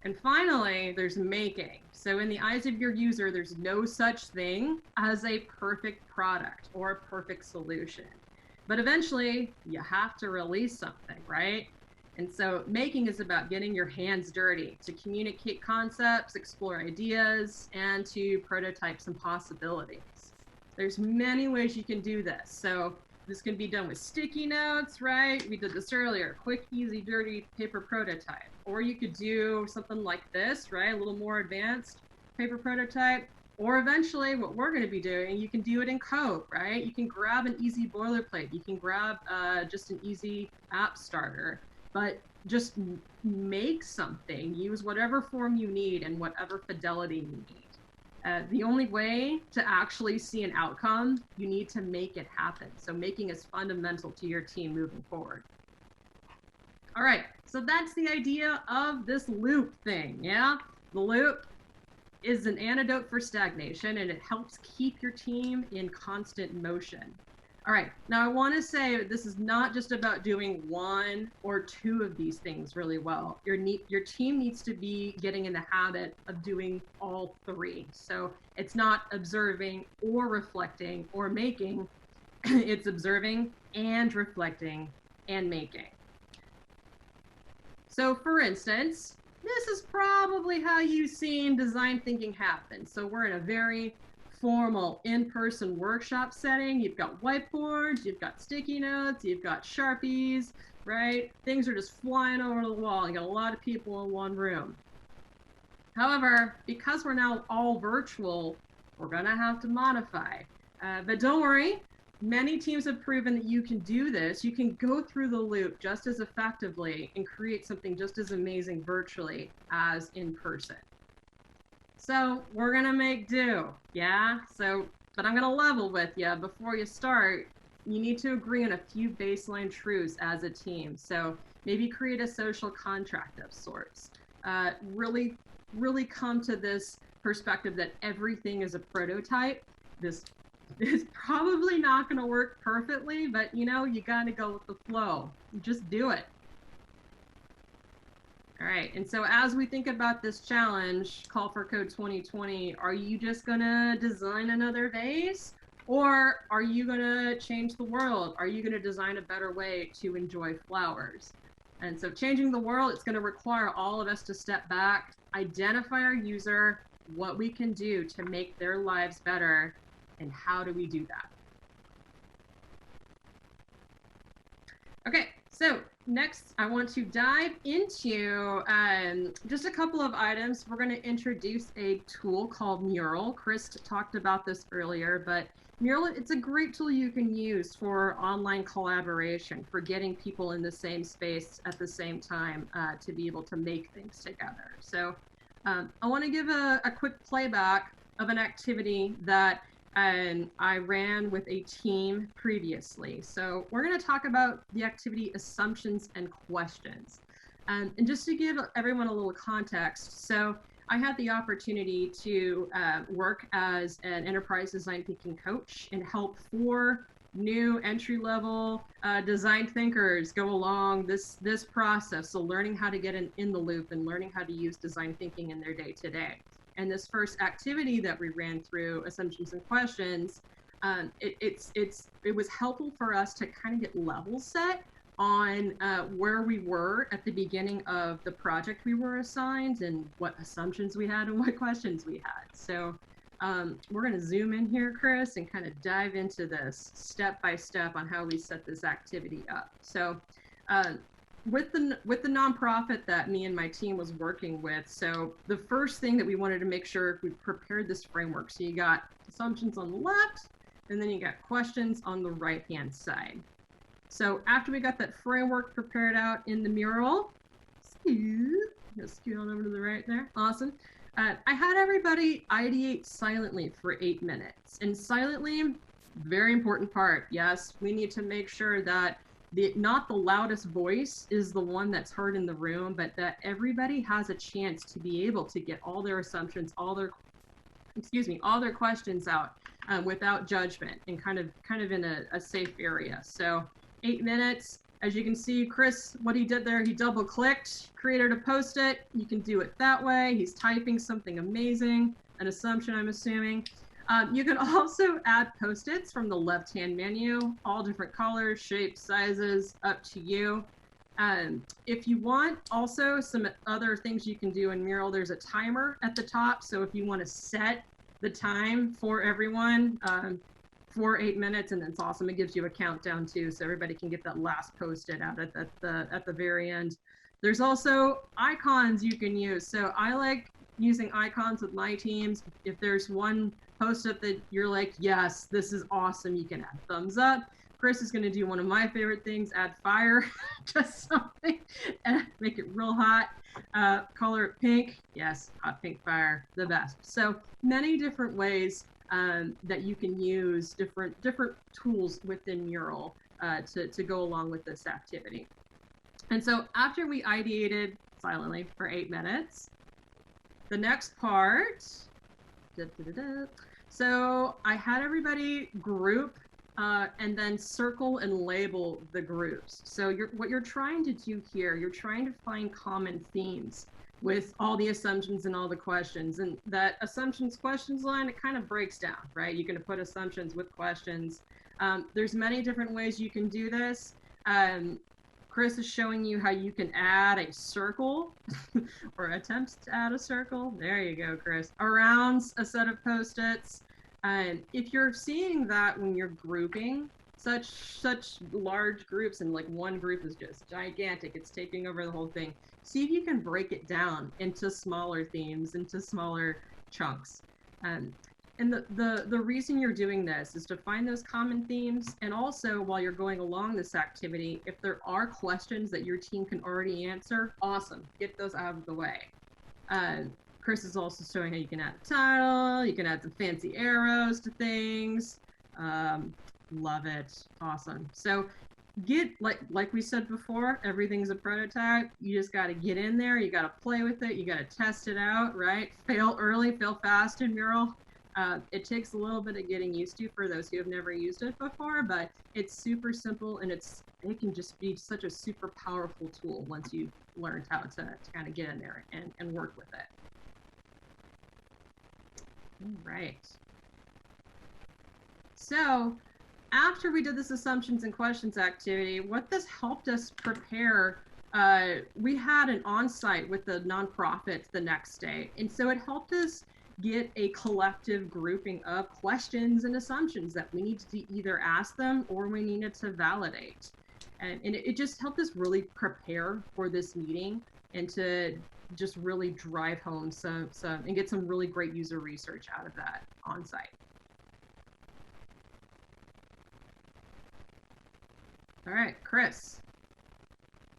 And finally, there's making. So in the eyes of your user, there's no such thing as a perfect product or a perfect solution. But eventually, you have to release something, right? And so making is about getting your hands dirty to communicate concepts, explore ideas, and to prototype some possibilities. There's many ways you can do this. So This can be done with sticky notes, right? We did this earlier, quick, easy, dirty paper prototype. Or you could do something like this, right? A little more advanced paper prototype. Or eventually what we're gonna be doing, you can do it in code, right? You can grab an easy boilerplate. You can grab just an easy app starter, but just make something, use whatever form you need and whatever fidelity you need. The only way to actually see an outcome, you need to make it happen. So making is fundamental to your team moving forward. All right, so that's the idea of this loop thing, yeah? The loop is an antidote for stagnation, and it helps keep your team in constant motion. All right, now I want to say this is not just about doing one or two of these things really well. Your team needs to be getting in the habit of doing all three. So it's not observing or reflecting or making, it's observing and reflecting and making. So for instance, this is probably how you've seen design thinking happen. So we're in a very formal in-person workshop setting. You've got whiteboards, you've got sticky notes, you've got Sharpies, right? Things are just flying over the wall. You got a lot of people in one room. However, because we're now all virtual, we're gonna have to modify. But don't worry, many teams have proven that you can do this. You can go through the loop just as effectively and create something just as amazing virtually as in person. So we're gonna make do, yeah? But I'm gonna level with you. Before you start, you need to agree on a few baseline truths as a team. So maybe create a social contract of sorts. Really come to this perspective that everything is a prototype. This is probably not gonna work perfectly, but you know, you gotta go with the flow. Just do it. All right, and so as we think about this challenge, Call for Code 2020, are you just gonna design another vase? Or are you gonna change the world? Are you gonna design a better way to enjoy flowers? And so changing the world, it's gonna require all of us to step back, identify our user, what we can do to make their lives better, and how do we do that? Okay, so next I want to dive into just a couple of items. We're going to introduce a tool called Mural. Chris talked about this earlier, but Mural, it's a great tool you can use for online collaboration, for getting people in the same space at the same time to be able to make things together. So I want to give a quick playback of an activity that I ran with a team previously. So we're going to talk about the activity assumptions and questions. And just to give everyone a little context, so I had the opportunity to work as an enterprise design thinking coach and help 4 new entry-level design thinkers go along this process. So learning how to get in the loop and learning how to use design thinking in their day-to-day. And this first activity that we ran through, assumptions and questions, it was helpful for us to kind of get level set on where we were at the beginning of the project we were assigned and what assumptions we had and what questions we had. So we're going to zoom in here, Chris, and kind of dive into this step by step on how we set this activity up. So with the nonprofit that me and my team was working with, so the first thing that we wanted to make sure we prepared this framework. So you got assumptions on the left, and then you got questions on the right-hand side. So after we got that framework prepared out in the Mural, scoot on over to the right there, awesome. I had everybody ideate silently for 8 minutes, and silently, very important part. Yes, we need to make sure that not the loudest voice is the one that's heard in the room, but that everybody has a chance to be able to get all their assumptions, all their questions out without judgment and kind of in a safe area. So 8 minutes, as you can see, Chris, what he did there, he double clicked, created a post-it. You can do it that way. He's typing something amazing, an assumption, I'm assuming. You can also add post-its from the left-hand menu, all different colors, shapes, sizes, up to you. If you want also some other things you can do in Mural, there's a timer at the top. So if you want to set the time for everyone before 8 minutes, and it's awesome. It gives you a countdown too, so everybody can get that last post-it out at the very end. There's also icons you can use. So I like using icons with my teams. If there's one post-it that you're like, yes, this is awesome, you can add thumbs up. Chris is going to do one of my favorite things, add fire, just something, and make it real hot. Color it pink. Yes, hot pink fire, the best. So many different ways that you can use different tools within Mural to go along with this activity. And so after we ideated silently for 8 minutes, the next part, so I had everybody group and then circle and label the groups. So what you're trying to do here, you're trying to find common themes with all the assumptions and all the questions. And that assumptions questions line, it kind of breaks down, right? You're going to put assumptions with questions. There's many different ways you can do this. Chris is showing you how you can add a circle or attempt to add a circle. There you go, Chris. Around a set of Post-its. If you're seeing that when you're grouping such large groups, and like one group is just gigantic, it's taking over the whole thing, see if you can break it down into smaller themes, into smaller chunks. And the reason you're doing this is to find those common themes, and also while you're going along this activity, if there are questions that your team can already answer, awesome, get those out of the way. Chris is also showing how you can add a title, you can add some fancy arrows to things. Love it, awesome. So get, like we said before, everything's a prototype. You just got to get in there, you got to play with it, you got to test it out, right? Fail early, fail fast in Mural. It takes a little bit of getting used to for those who have never used it before, but it's super simple, and it can just be such a super powerful tool once you've learned how to kind of get in there and work with it. All right. So after we did this assumptions and questions activity, what this helped us prepare, we had an on-site with the nonprofit the next day, and so it helped us get a collective grouping of questions and assumptions that we needed to either ask them or we needed to validate. And it just helped us really prepare for this meeting and to just really drive home some and get some really great user research out of that on site. All right, Chris.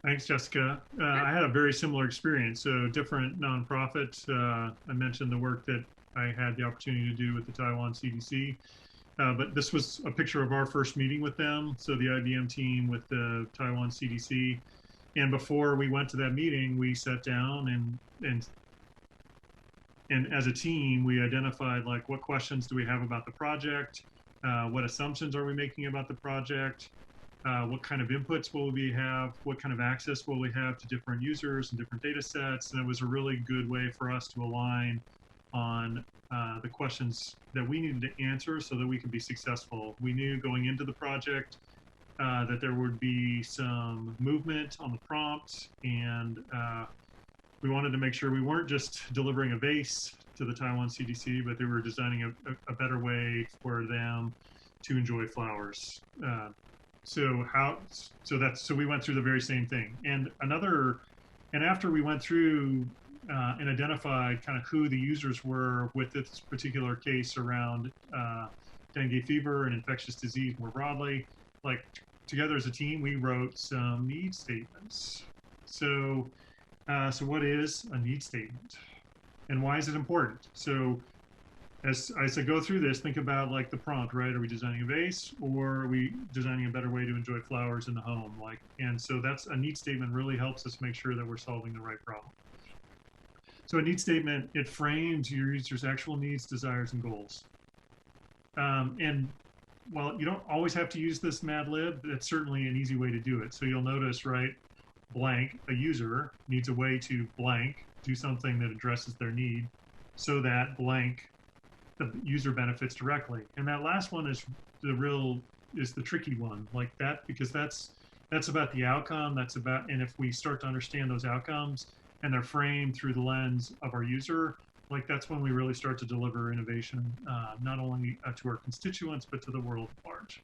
Thanks, Jessica. I had a very similar experience. So different nonprofits. I mentioned the work that I had the opportunity to do with the Taiwan CDC, but this was a picture of our first meeting with them. So the IBM team with the Taiwan CDC. And before we went to that meeting, we sat down and as a team, we identified like what questions do we have about the project, what assumptions are we making about the project, what kind of inputs will we have, what kind of access will we have to different users and different data sets. And it was a really good way for us to align on the questions that we needed to answer so that we could be successful. We knew going into the project that there would be some movement on the prompt, and we wanted to make sure we weren't just delivering a vase to the Taiwan CDC, but they were designing a better way for them to enjoy flowers. So we went through the very same thing. And after we went through and identified kind of who the users were with this particular case around dengue fever and infectious disease more broadly, like together as a team, we wrote some need statements. So what is a need statement and why is it important? So as I go through this, think about like the prompt, right? Are we designing a vase or are we designing a better way to enjoy flowers in the home? And so that's a need statement really helps us make sure that we're solving the right problem. So a need statement, it frames your user's actual needs, desires, and goals. And while you don't always have to use this Mad Lib, that's certainly an easy way to do it. So you'll notice, right, blank, a user needs a way to blank, do something that addresses their need so that blank, the user benefits directly. And that last one is the tricky one, like that, because that's about the outcome. And if we start to understand those outcomes and they're framed through the lens of our user, Like that's when we really start to deliver innovation, not only to our constituents, but to the world at large.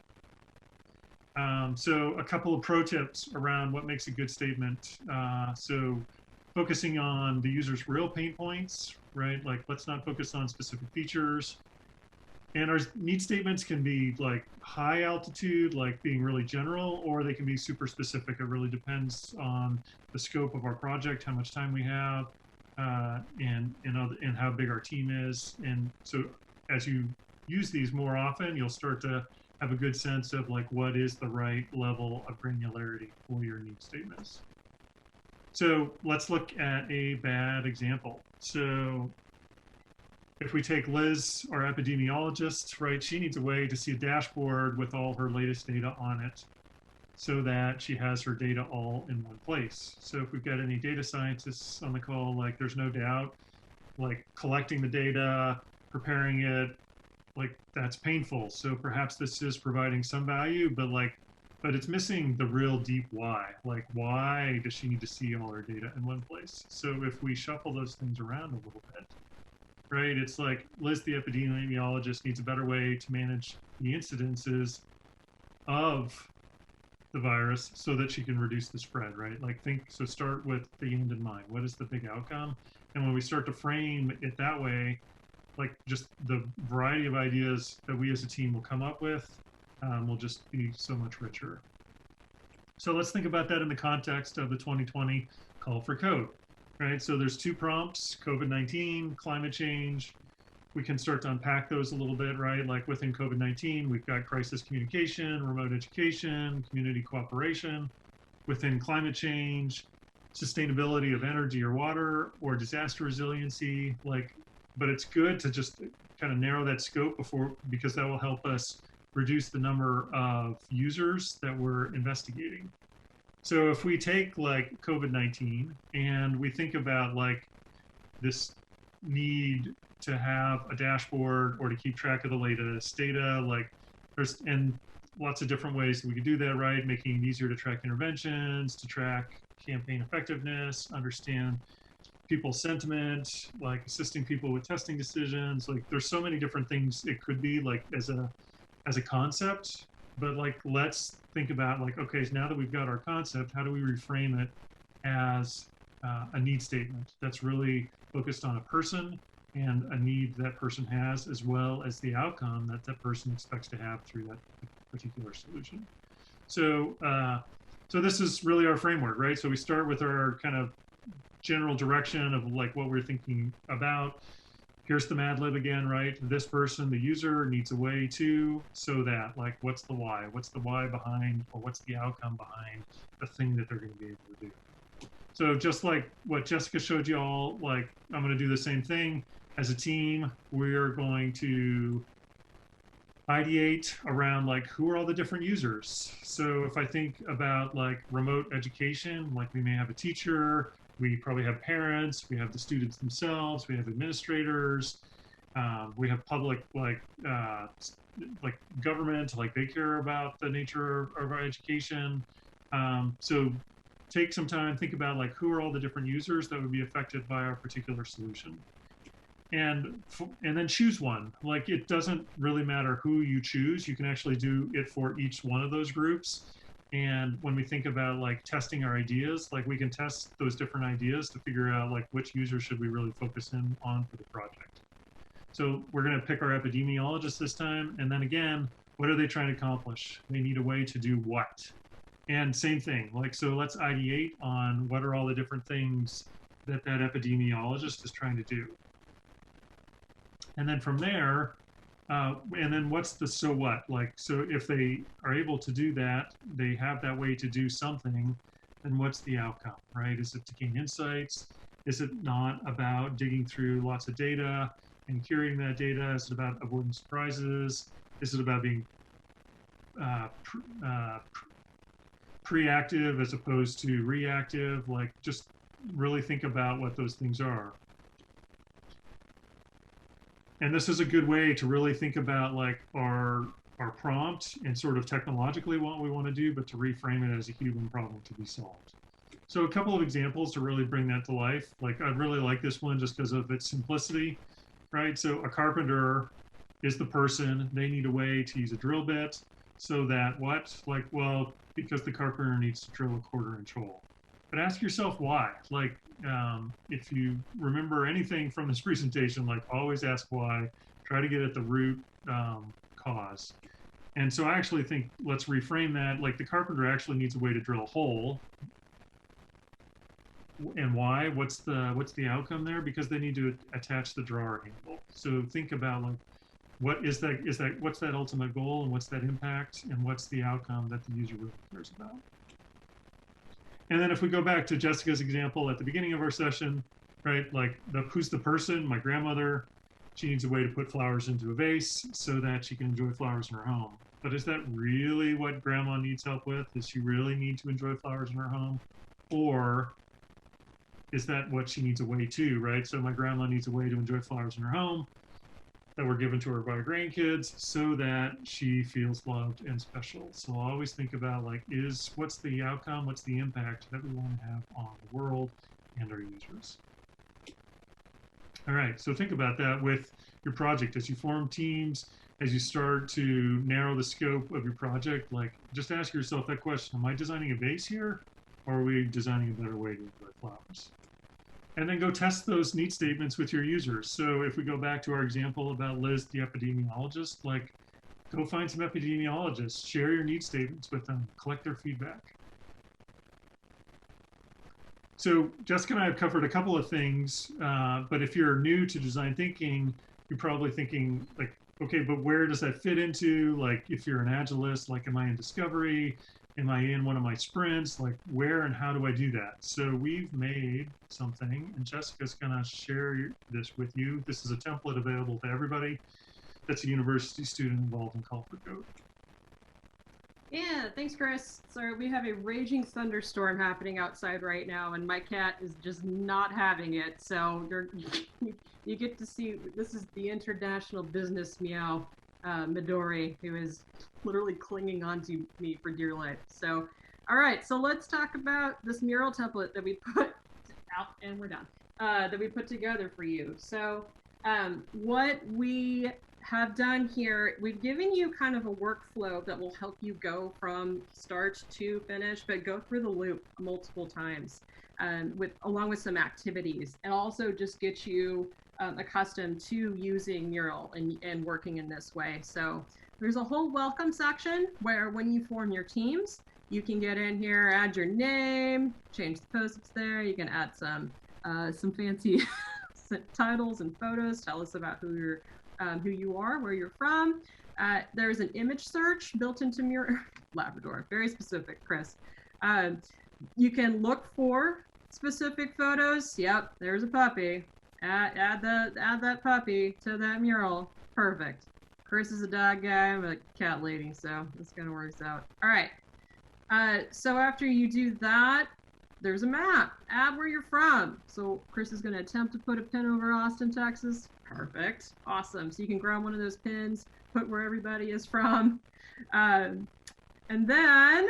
So a couple of pro tips around what makes a good statement. So focusing on the user's real pain points, right? Like let's not focus on specific features. And our need statements can be like high altitude, like being really general, or they can be super specific. It really depends on the scope of our project, how much time we have, and how big our team is. And so as you use these more often, you'll start to have a good sense of like what is the right level of granularity for your need statements. So let's look at a bad example. So if we take Liz, our epidemiologist, right, she needs a way to see a dashboard with all her latest data on it so that she has her data all in one place. So if we've got any data scientists on the call, like there's no doubt, like collecting the data, preparing it, like that's painful. So perhaps this is providing some value, but it's missing the real deep why. Like why does she need to see all her data in one place? So if we shuffle those things around a little bit, right? It's like Liz, the epidemiologist, needs a better way to manage the incidences of the virus so that she can reduce the spread, right? Like so start with the end in mind. What is the big outcome? And when we start to frame it that way, like just the variety of ideas that we as a team will come up with will just be so much richer. So let's think about that in the context of the 2020 call for code. Right, so there's two prompts, COVID-19, climate change. We can start to unpack those a little bit, right? Like within COVID-19, we've got crisis communication, remote education, community cooperation. Within climate change, sustainability of energy or water, or disaster resiliency. But it's good to just kind of narrow that scope because that will help us reduce the number of users that we're investigating. So if we take like COVID-19 and we think about like this need to have a dashboard or to keep track of the latest data, like and lots of different ways that we could do that, right? Making it easier to track interventions, to track campaign effectiveness, understand people's sentiment, like assisting people with testing decisions. Like there's so many different things it could be like as a concept. But like, let's think about like, okay, so now that we've got our concept, how do we reframe it as a need statement that's really focused on a person and a need that person has, as well as the outcome that that person expects to have through that particular solution. So, so this is really our framework, right? So we start with our kind of general direction of like what we're thinking about. Here's the Mad Lib again, right? This person, the user, needs a way to, so that, like, what's the why? What's the why behind, or what's the outcome behind the thing that they're going to be able to do? So just like what Jessica showed you all, like, I'm going to do the same thing. As a team, we're going to ideate around, like, who are all the different users? So if I think about, like, remote education, like, we may have a teacher, we probably have parents, we have the students themselves, we have administrators, we have public, like government, like they care about the nature of our education. So take some time, think about like who are all the different users that would be affected by our particular solution. And then choose one. Like it doesn't really matter who you choose, you can actually do it for each one of those groups. And when we think about like testing our ideas, like we can test those different ideas to figure out like which user should we really focus in on for the project. So we're going to pick our epidemiologist this time. And then again, what are they trying to accomplish? They need a way to do what? And same thing, like, so let's ideate on what are all the different things that that epidemiologist is trying to do. And then from there, and then what's the so what? Like, so if they are able to do that, they have that way to do something, then what's the outcome, right? Is it to gain insights? Is it not about digging through lots of data and curating that data? Is it about avoiding surprises? Is it about being preactive as opposed to reactive? Like, just really think about what those things are. And this is a good way to really think about like our prompt and sort of technologically what we want to do, but to reframe it as a human problem to be solved. So a couple of examples to really bring that to life. Like I really like this one just because of its simplicity, right? So a carpenter is the person, they need a way to use a drill bit so that what? Like, well, because the carpenter needs to drill a 1/4 inch hole. But ask yourself why. Like, if you remember anything from this presentation, like always ask why, try to get at the root cause. And so I actually think, let's reframe that, like the carpenter actually needs a way to drill a hole. And why? What's the outcome there? Because they need to attach the drawer handle. So think about like, what's that ultimate goal, and what's that impact, and what's the outcome that the user really cares about? And then if we go back to Jessica's example at the beginning of our session, right? Like who's the person? My grandmother. She needs a way to put flowers into a vase so that she can enjoy flowers in her home. But is that really what grandma needs help with? Does she really need to enjoy flowers in her home? Or is that what she needs a way to, right? So my grandma needs a way to enjoy flowers in her home that were given to her by her grandkids so that she feels loved and special. So I'll always think about like, what's the outcome? What's the impact that we want to have on the world and our users? All right, so think about that with your project. As you form teams, as you start to narrow the scope of your project, like just ask yourself that question, am I designing a vase here, or are we designing a better way to enjoy flowers? And then go test those need statements with your users. So if we go back to our example about Liz, the epidemiologist, like go find some epidemiologists, share your need statements with them, collect their feedback. So Jessica and I have covered a couple of things, but if you're new to design thinking, you're probably thinking like, okay, but where does that fit into? Like if you're an agilist, like am I in discovery? Am I in one of my sprints? Like where and how do I do that? So we've made something, and Jessica's gonna share this with you. This is a template available to everybody that's a university student involved in Call for Code. Yeah, thanks, Chris. So we have a raging thunderstorm happening outside right now, and my cat is just not having it. So you get to see, this is the international business meow, Midori, who is literally clinging onto me for dear life. So, all right, so let's talk about this mural template that we put out, and we're done, that we put together for you. So what we have done here, we've given you kind of a workflow that will help you go from start to finish, but go through the loop multiple times along with some activities, and also just get you accustomed to using Mural and working in this way. So there's a whole welcome section where when you form your teams, you can get in here, add your name, change the post-its there. You can add some fancy titles and photos, tell us about who you are, where you're from. There's an image search built into Mural. Labrador, very specific, Chris. You can look for specific photos. Yep, there's a puppy. Add that puppy to that mural. Perfect. Chris is a dog guy. I'm a cat lady, so this kind of works out. All right. So after you do that, there's a map. Add where you're from. So Chris is going to attempt to put a pin over Austin, Texas. Perfect. Awesome. So you can grab one of those pins, put where everybody is from. And then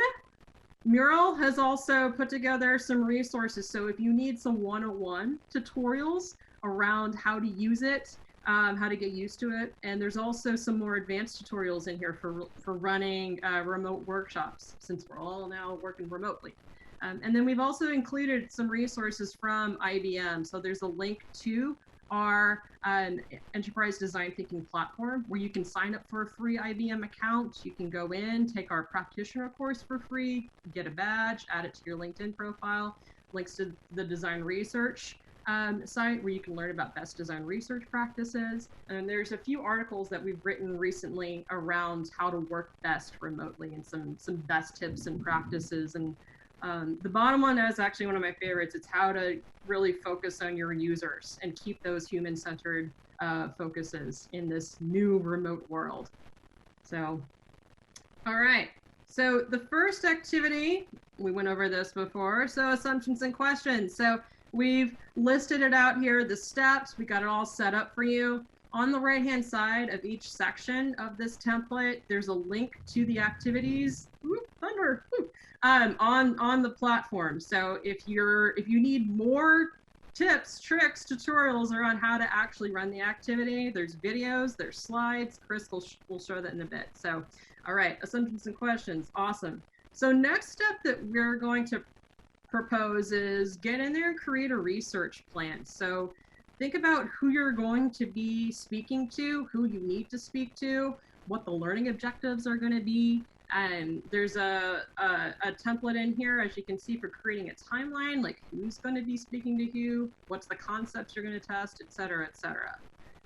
Mural has also put together some resources. So if you need some 101 tutorials around how to use it, how to get used to it, and there's also some more advanced tutorials in here for running remote workshops, since we're all now working remotely. And then we've also included some resources from IBM. So there's a link to our enterprise design thinking platform where you can sign up for a free IBM account. You can go in, take our practitioner course for free, get a badge, add it to your LinkedIn profile, links to the design research site where you can learn about best design research practices. And there's a few articles that we've written recently around how to work best remotely and some best tips and practices. And the bottom one is actually one of my favorites. It's how to really focus on your users and keep those human-centered focuses in this new remote world. So, all right. So the first activity, we went over this before, so assumptions and questions. So we've listed it out here, the steps, we got it all set up for you. On the right-hand side of each section of this template, there's a link to the activities. Ooh, thunder. Ooh. on the platform. So if you need more tips, tricks, tutorials around how to actually run the activity, there's videos, there's slides. Chris will show that in a bit. So, all right, assumptions and questions, awesome. So next step that we're going to propose is get in there and create a research plan. So think about who you're going to be speaking to, who you need to speak to, what the learning objectives are going to be. And there's a template in here, as you can see, for creating a timeline, like who's going to be speaking to who, what's the concepts you're going to test, et cetera, et cetera.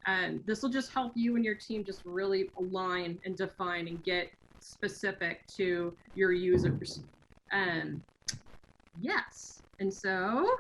And this will just help you and your team just really align and define and get specific to your users. And yes, and so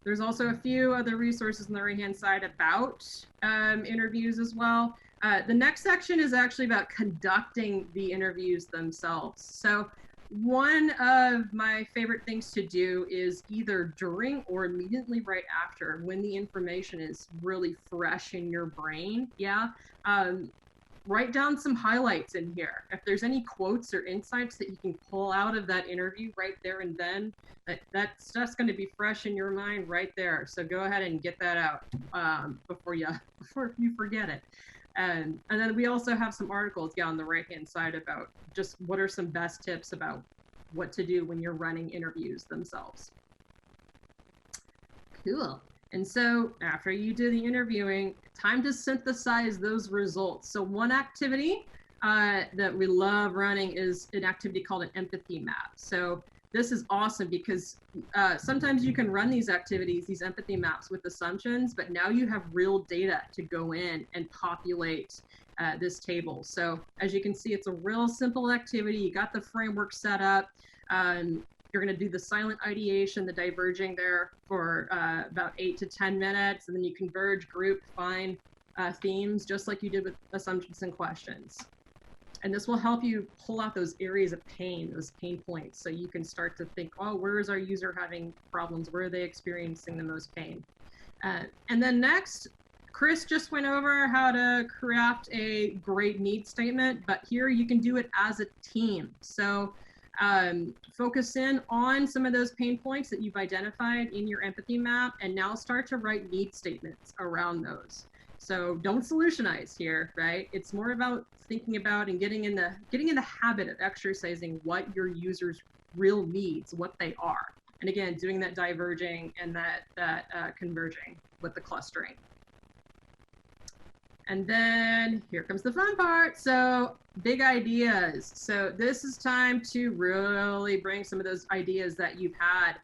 there's also a few other resources on the right-hand side about interviews as well. The next section is actually about conducting the interviews themselves. So one of my favorite things to do is either during or immediately right after, when the information is really fresh in your brain. Yeah. Write down some highlights in here. If there's any quotes or insights that you can pull out of that interview right there and then, that stuff's going to be fresh in your mind right there. So go ahead and get that out before you forget it. And then we also have some articles on the right-hand side about just what are some best tips about what to do when you're running interviews themselves. Cool. And so after you do the interviewing, time to synthesize those results. So one activity that we love running is an activity called an empathy map. So this is awesome because sometimes you can run these activities, these empathy maps with assumptions, but now you have real data to go in and populate this table. So as you can see, it's a real simple activity. You got the framework set up. You're going to do the silent ideation, the diverging there for about 8 to 10 minutes, and then you converge, group, find themes, just like you did with assumptions and questions. And this will help you pull out those areas of pain, those pain points, so you can start to think, oh, where is our user having problems? Where are they experiencing the most pain? And then next, Chris just went over how to craft a great need statement, but here you can do it as a team. So focus in on some of those pain points that you've identified in your empathy map, and now start to write need statements around those. So don't solutionize here, right? It's more about thinking about and getting in the habit of exercising what your users' real needs, what they are. And again, doing that diverging and that converging with the clustering. And then here comes the fun part. So big ideas. So this is time to really bring some of those ideas that you've had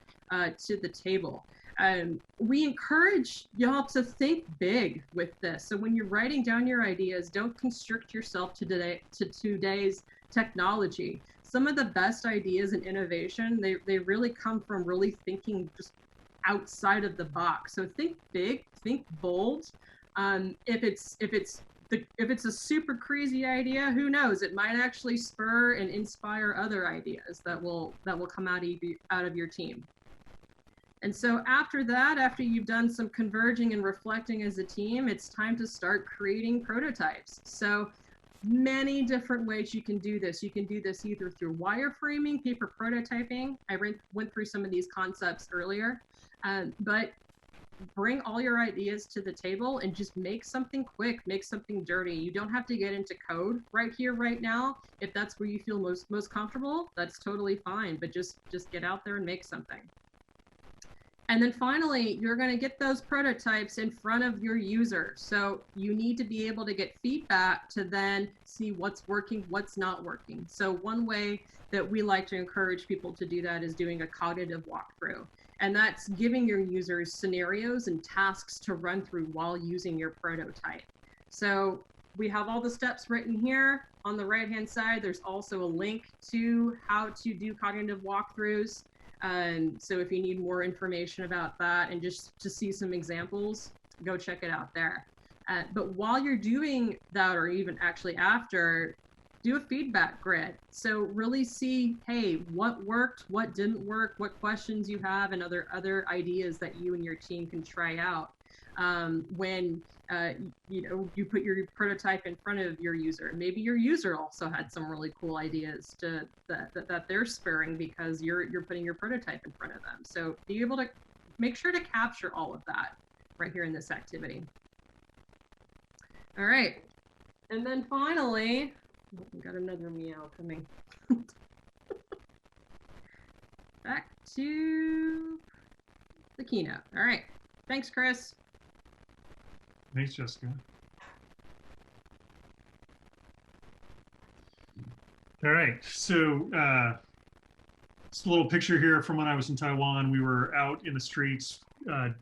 to the table. We encourage y'all to think big with this. So when you're writing down your ideas, don't constrict yourself to today's technology. Some of the best ideas in innovation, they really come from really thinking just outside of the box. So think big, think bold. If it's a super crazy idea, who knows? It might actually spur and inspire other ideas that will come out of your team. And so after that, after you've done some converging and reflecting as a team, it's time to start creating prototypes. So many different ways you can do this. You can do this either through wireframing, paper prototyping. I went through some of these concepts earlier, but bring all your ideas to the table and just make something quick, make something dirty. You don't have to get into code right here, right now. If that's where you feel most comfortable, that's totally fine, but just get out there and make something. And then finally, you're going to get those prototypes in front of your users. So you need to be able to get feedback to then see what's working, what's not working. So one way that we like to encourage people to do that is doing a cognitive walkthrough. And that's giving your users scenarios and tasks to run through while using your prototype. So we have all the steps written here. On the right-hand side, there's also a link to how to do cognitive walkthroughs. So if you need more information about that and just to see some examples, go check it out there. But while you're doing that, or even actually after, do a feedback grid. So really see, hey, what worked, what didn't work, what questions you have, and other ideas that you and your team can try out. when you put your prototype in front of your user. Maybe your user also had some really cool ideas that they're spurring because you're putting your prototype in front of them. So be able to make sure to capture all of that right here in this activity. All right, and then finally, we got another meow coming. Back to the keynote. All right, thanks, Chris. Thanks, Jessica. All right, so just a little picture here from when I was in Taiwan. We were out in the streets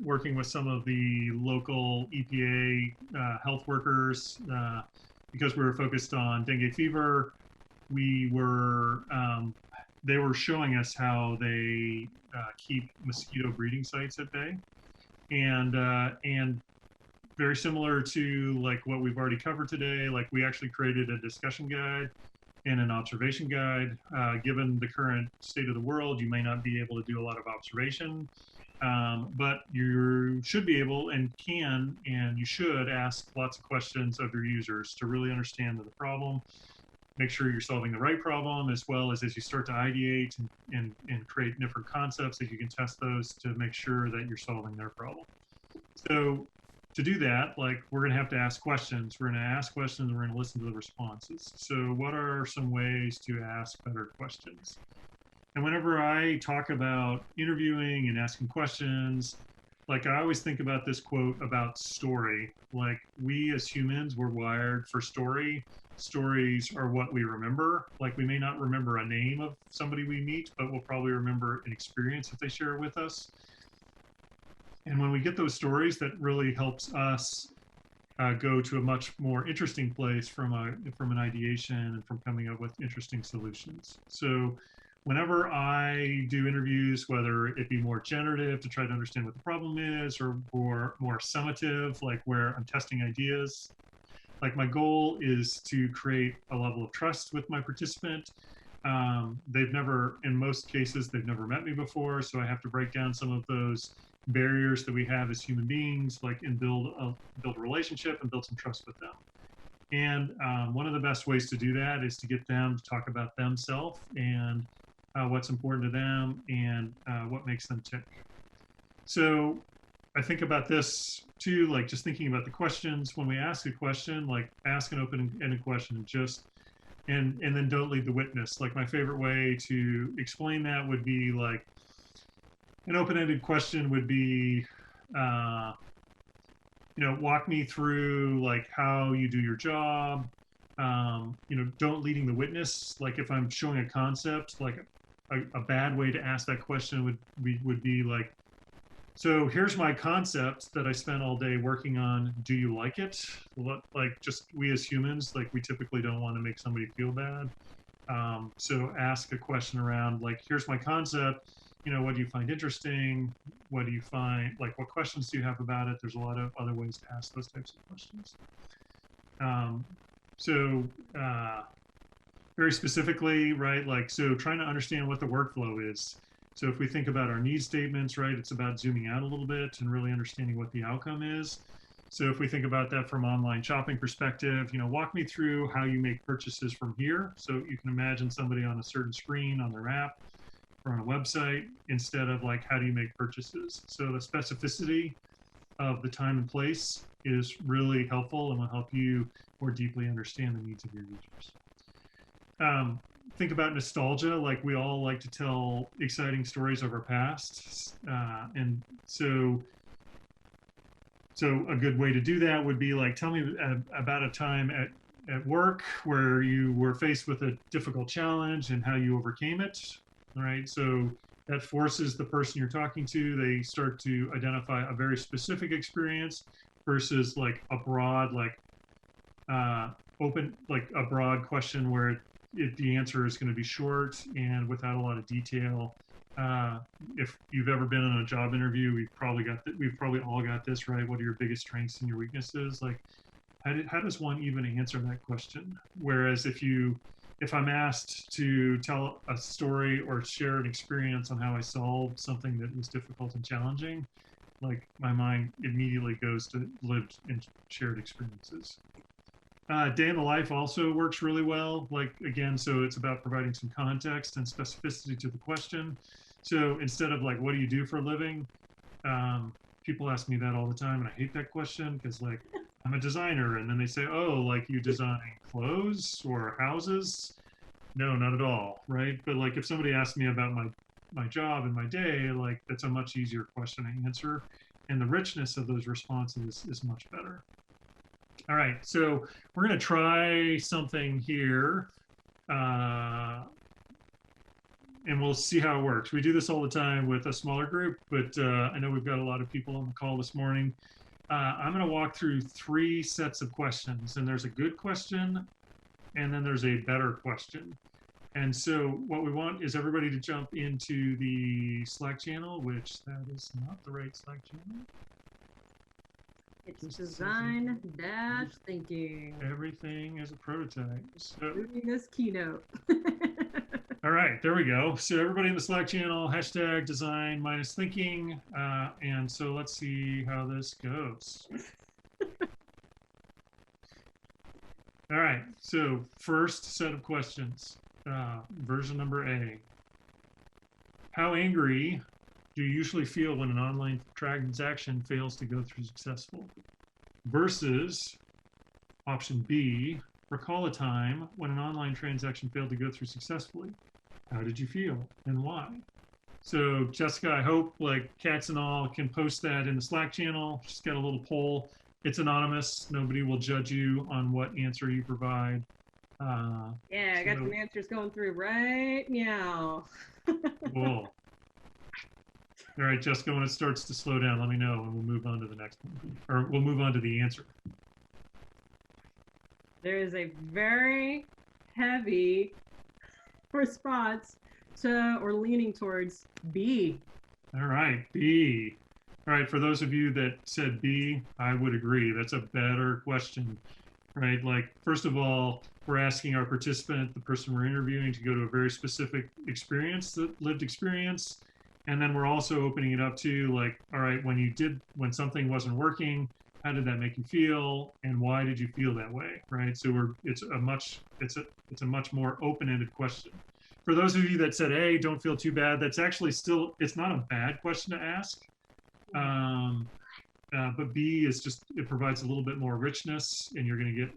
working with some of the local EPA health workers because we were focused on dengue fever. We were, they were showing us how they keep mosquito breeding sites at bay, and very similar to like what we've already covered today. Like we actually created a discussion guide and an observation guide. Given the current state of the world, you may not be able to do a lot of observation, but you should be able and can, and you should ask lots of questions of your users to really understand the problem, make sure you're solving the right problem, as well as you start to ideate and create different concepts that you can test those to make sure that you're solving their problem. So to do that, like we're going to have to ask questions. We're going to ask questions and we're going to listen to the responses. So what are some ways to ask better questions? And whenever I talk about interviewing and asking questions, like I always think about this quote about story. Like we as humans, we're wired for story. Stories are what we remember. Like we may not remember a name of somebody we meet, but we'll probably remember an experience if they share it with us. And when we get those stories, that really helps us go to a much more interesting place from an ideation and from coming up with interesting solutions. So whenever I do interviews, whether it be more generative to try to understand what the problem is, or more summative, like where I'm testing ideas, like my goal is to create a level of trust with my participant. They've never, in most cases, they've never met me before, so I have to break down some of those barriers that we have as human beings, like, and build a relationship and build some trust with them. And one of the best ways to do that is to get them to talk about themselves and what's important to them and what makes them tick. So I think about this too, like just thinking about the questions. When we ask a question, like ask an open-ended question and then don't lead the witness. Like my favorite way to explain that would be like, an open-ended question would be, walk me through like how you do your job. Don't leading the witness. Like if I'm showing a concept, like a bad way to ask that question would be like, so here's my concept that I spent all day working on. Do you like it? Like just we as humans, like we typically don't want to make somebody feel bad. So ask a question around like, here's my concept. What do you find interesting? What do you find, like, what questions do you have about it? There's a lot of other ways to ask those types of questions. Very specifically, right, like, so trying to understand what the workflow is. So if we think about our need statements, right, it's about zooming out a little bit and really understanding what the outcome is. So if we think about that from online shopping perspective, walk me through how you make purchases from here. So you can imagine somebody on a certain screen on their app or on a website, instead of like, how do you make purchases? So the specificity of the time and place is really helpful and will help you more deeply understand the needs of your users. Think about nostalgia. Like we all like to tell exciting stories of our past. And so a good way to do that would be like, tell me about a time at work where you were faced with a difficult challenge and how you overcame it. All right, so that forces the person you're talking to, they start to identify a very specific experience versus like a broad, like a broad question where the answer is going to be short and without a lot of detail. If you've ever been in a job interview, we've probably all got this, right? What are your biggest strengths and your weaknesses? Like, how does one even answer that question? Whereas if I'm asked to tell a story or share an experience on how I solved something that was difficult and challenging, like my mind immediately goes to lived and shared experiences. Day in the life also works really well. Like, again, so it's about providing some context and specificity to the question. So instead of like, what do you do for a living? People ask me that all the time, and I hate that question because, like, I'm a designer, and then they say, oh, like you design clothes or houses? No, not at all, right? But like if somebody asks me about my job and my day, like that's a much easier question to answer, and the richness of those responses is much better. All right, so we're going to try something here, and we'll see how it works. We do this all the time with a smaller group, but I know we've got a lot of people on the call this morning. I'm going to walk through 3 sets of questions, and there's a good question, and then there's a better question. And so what we want is everybody to jump into the Slack channel, which that is not the right Slack channel. It's design dash thinking. Everything is a prototype. So, Reading this keynote. all right, there we go. So everybody in the Slack channel, hashtag design minus thinking. And so let's see how this goes. All right, so first set of questions, version number A. How angry do you usually feel when an online transaction fails to go through successful? Versus option B, recall a time when an online transaction failed to go through successfully. How did you feel and why? So Jessica, I hope like cats and all can post that in the Slack channel. Just got a little poll. It's anonymous. Nobody will judge you on what answer you provide. Yeah, I got some answers going through right now. Cool. All right, Jessica, when it starts to slow down, let me know and we'll move on to the next one. Or we'll move on to the answer. There is a very heavy response to or leaning towards B. All right, B. All right, for those of you that said B, I would agree. That's a better question, right? Like, first of all, we're asking our participant, the person we're interviewing, to go to a very specific experience, lived experience. And then we're also opening it up to like, all right, when something wasn't working, how did that make you feel, and why did you feel that way, right? So it's a much more open-ended question. For those of you that said, hey, don't feel too bad, that's actually still, it's not a bad question to ask. But B is just, it provides a little bit more richness, and you're going to get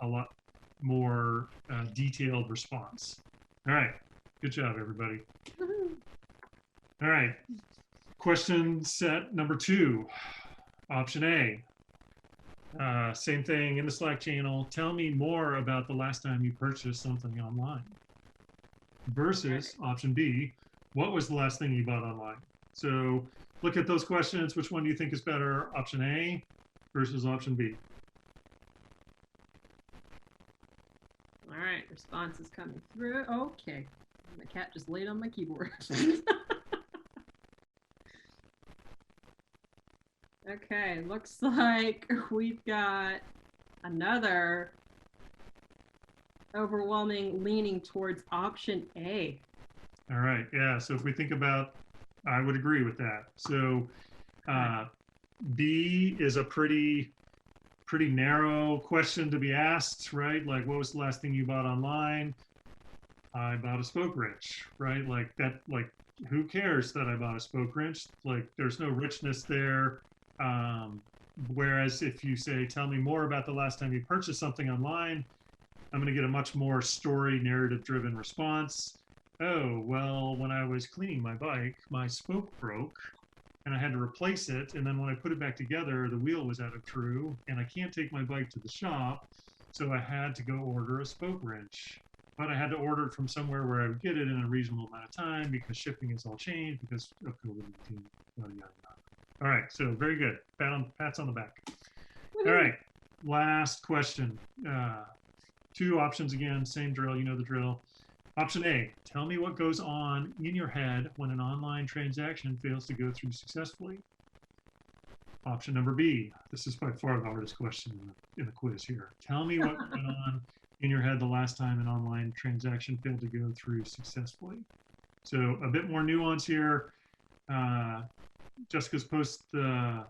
a lot more detailed response. All right, good job, everybody. All right, question set number 2, option A. Same thing in the Slack channel. Tell me more about the last time you purchased something online. Versus option B, what was the last thing you bought online? So look at those questions. Which one do you think is better? Option A versus option B. All right, response is coming through. Okay, my cat just laid on my keyboard. Okay, looks like we've got another overwhelming leaning towards option A. All right, yeah, so if we think about, I would agree with that. So B is a pretty narrow question to be asked, right? Like, what was the last thing you bought online? I bought a spoke wrench, right? Like that, like, who cares that I bought a spoke wrench? Like, there's no richness there. Whereas if you say, tell me more about the last time you purchased something online, I'm going to get a much more story narrative driven response. Oh, well, when I was cleaning my bike, my spoke broke and I had to replace it. And then when I put it back together, the wheel was out of true and I can't take my bike to the shop. So I had to go order a spoke wrench, but I had to order it from somewhere where I would get it in a reasonable amount of time because shipping has all changed because of COVID-19. All right, so very good. Pats on the back. All right, last question. 2 options again, same drill, you know the drill. Option A, tell me what goes on in your head when an online transaction fails to go through successfully. Option number B, this is by far the hardest question in the quiz here. Tell me what went on in your head the last time an online transaction failed to go through successfully. So a bit more nuance here. Jessica's posted the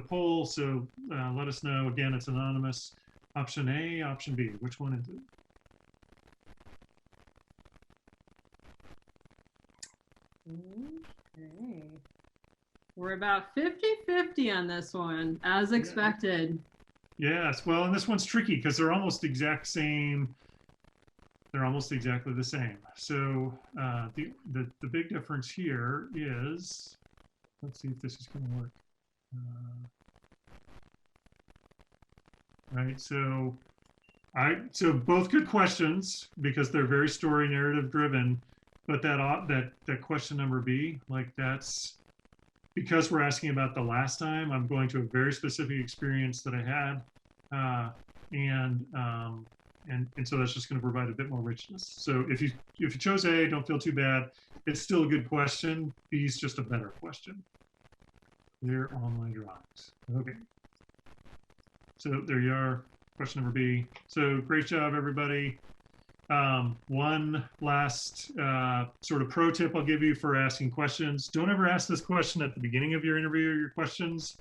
poll, so let us know. Again, it's anonymous. Option A, option B, which one is it? Okay. We're about 50-50 on this one, as expected. Yes, well, and this one's tricky because they're almost exact same. They're almost exactly the same. So the big difference here is, let's see if this is going to work. Right, so both good questions because they're very story narrative driven, but that question number B, like that's because we're asking about the last time. I'm going to a very specific experience that I had, and so that's just going to provide a bit more richness. So if you chose A, don't feel too bad. It's still a good question. B is just a better question. They're on my drawings. Okay. So there you are, question number B. So great job, everybody. One last sort of pro tip I'll give you for asking questions. Don't ever ask this question at the beginning of your interview or your questions.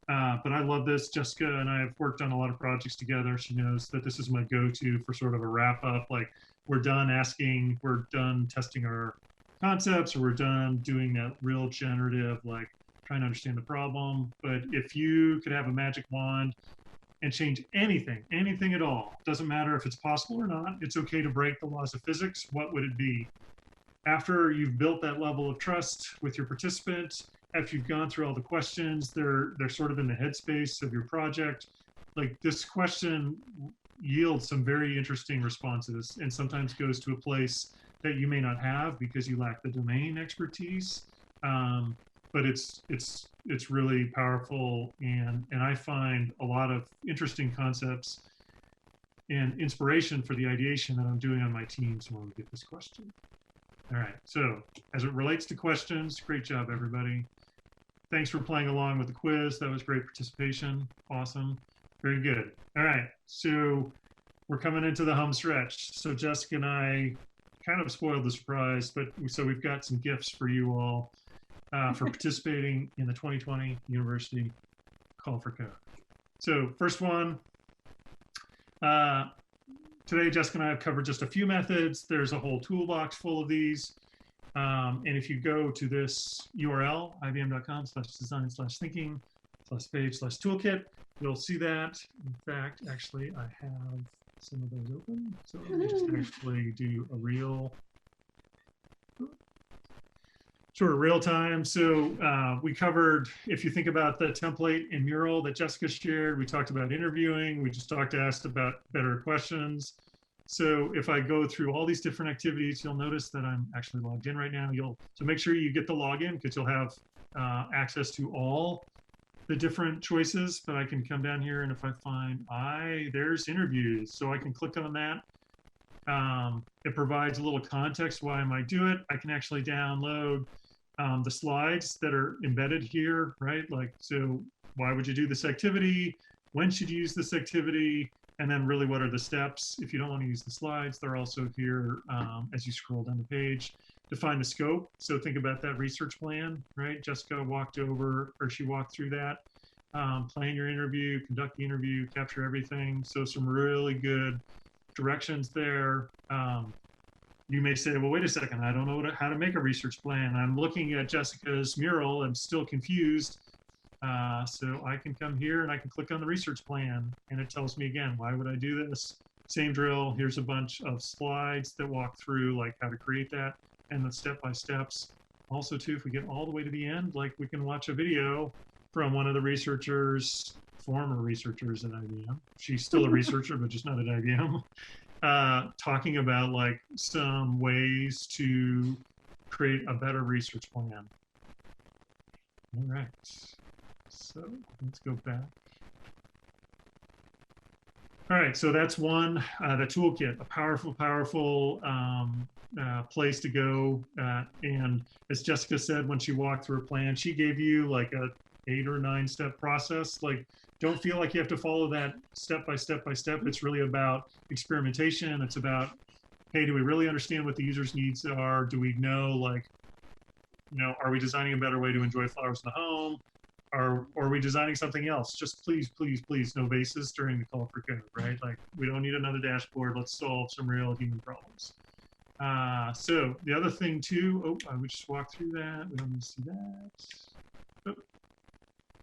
But I love this. Jessica and I have worked on a lot of projects together. She knows that this is my go-to for sort of a wrap up. Like we're done asking, we're done testing our concepts, or we're done doing that real generative, like trying to understand the problem. But if you could have a magic wand and change anything at all, doesn't matter if it's possible or not, it's okay to break the laws of physics, what would it be? After you've built that level of trust with your participants, after you've gone through all the questions, they're sort of in the headspace of your project, like this question yields some very interesting responses and sometimes goes to a place that you may not have because you lack the domain expertise. But it's really powerful, and I find a lot of interesting concepts and inspiration for the ideation that I'm doing on my teams when we get this question. All right, so as it relates to questions, great job, everybody. Thanks for playing along with the quiz. That was great participation. Awesome. Very good. All right, so we're coming into the home stretch. So Jessica and I kind of spoiled the surprise, but so we've got some gifts for you all for participating in the 2020 University Call for Code. So first one, today Jessica and I have covered just a few methods. There's a whole toolbox full of these. And if you go to this URL, ibm.com/design/thinking/page/toolkit, you'll see that. In fact, actually, I have some of those open. So let me just actually do a real sort of real time. So we covered, if you think about the template in Mural that Jessica shared, we talked about interviewing, we just asked about better questions. So if I go through all these different activities, you'll notice that I'm actually logged in right now. So make sure you get the login because you'll have access to all the different choices, but I can come down here and if I find there's interviews. So I can click on that. It provides a little context why I might do it. I can actually download the slides that are embedded here, right? Like, so why would you do this activity? When should you use this activity? And then really what are the steps? If you don't want to use the slides, they're also here as you scroll down the page. Define the scope. So think about that research plan, right? Jessica walked through that. Plan your interview, conduct the interview, capture everything. So some really good directions there. You may say, well, wait a second, I don't know how to make a research plan. I'm looking at Jessica's mural, I'm still confused. So I can come here and I can click on the research plan and it tells me again, why would I do this? Same drill, here's a bunch of slides that walk through like how to create that and the step-by-steps. Also too, if we get all the way to the end, like we can watch a video from one of the researchers, former researchers at IBM. She's still a researcher, but just not at IBM. Talking about like some ways to create a better research plan. All right, so let's go back. All right, so that's one, the toolkit, a powerful place to go. And as Jessica said, when she walked through her plan, she gave you like a 8 or 9 step process. Like, don't feel like you have to follow that step by step by step. It's really about experimentation. It's about, hey, do we really understand what the user's needs are? Do we know like are we designing a better way to enjoy flowers in the home? Or are we designing something else? Just please, please, please, no vases during the call for code, right? Like, we don't need another dashboard. Let's solve some real human problems. So the other thing too, I would just walk through that. We don't need to see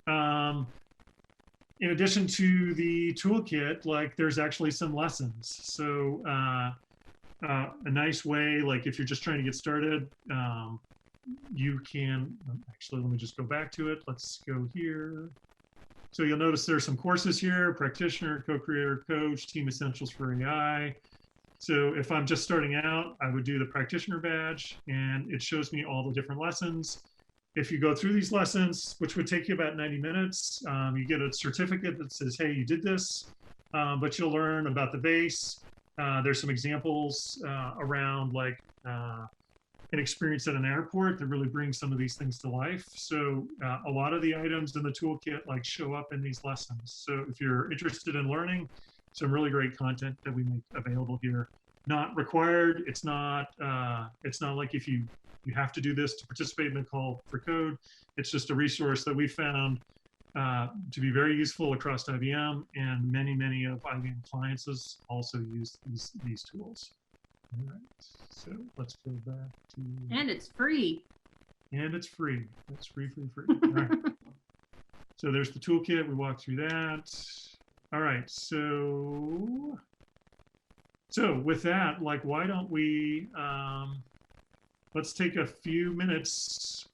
that. In addition to the toolkit, like, there's actually some lessons. So a nice way, like if you're just trying to get started, you can, actually, let me just go back to it. Let's go here. So you'll notice there's some courses here: practitioner, co-creator, coach, team essentials for AI. So if I'm just starting out, I would do the practitioner badge, and it shows me all the different lessons. If you go through these lessons, which would take you about 90 minutes, you get a certificate that says, hey, you did this, but you'll learn about the base. There's some examples around, like, an experience at an airport that really brings some of these things to life. So a lot of the items in the toolkit like show up in these lessons. So if you're interested in learning, some really great content that we make available here. Not required. It's not like if you have to do this to participate in the call for code. It's just a resource that we found to be very useful across IBM, and many of IBM clients also use these tools. All right, so let's go back to. And it's free. And it's free. That's free. All right. So there's the toolkit. We walked through that. All right. So with that, like, why don't we let's take a few minutes,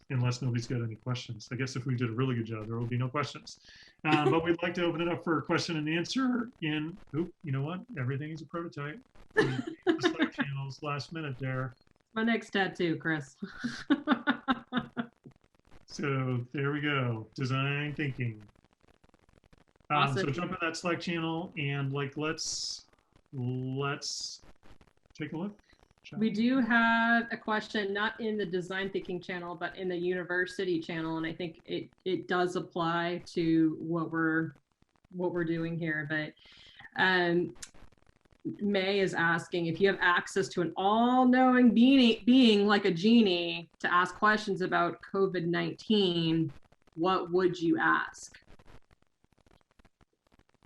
unless nobody's got any questions. I guess if we did a really good job, there will be no questions. But we'd like to open it up for question and answer in, you know what? Everything is a prototype. The Slack channels last minute there. My next tattoo, Chris. So there we go. Design thinking. Awesome. So jump in that Slack channel and, like, let's take a look. We do have a question, not in the design thinking channel, but in the university channel, and I think it does apply to what we're doing here. But May is asking, if you have access to an all-knowing being like a genie to ask questions about COVID-19, what would you ask?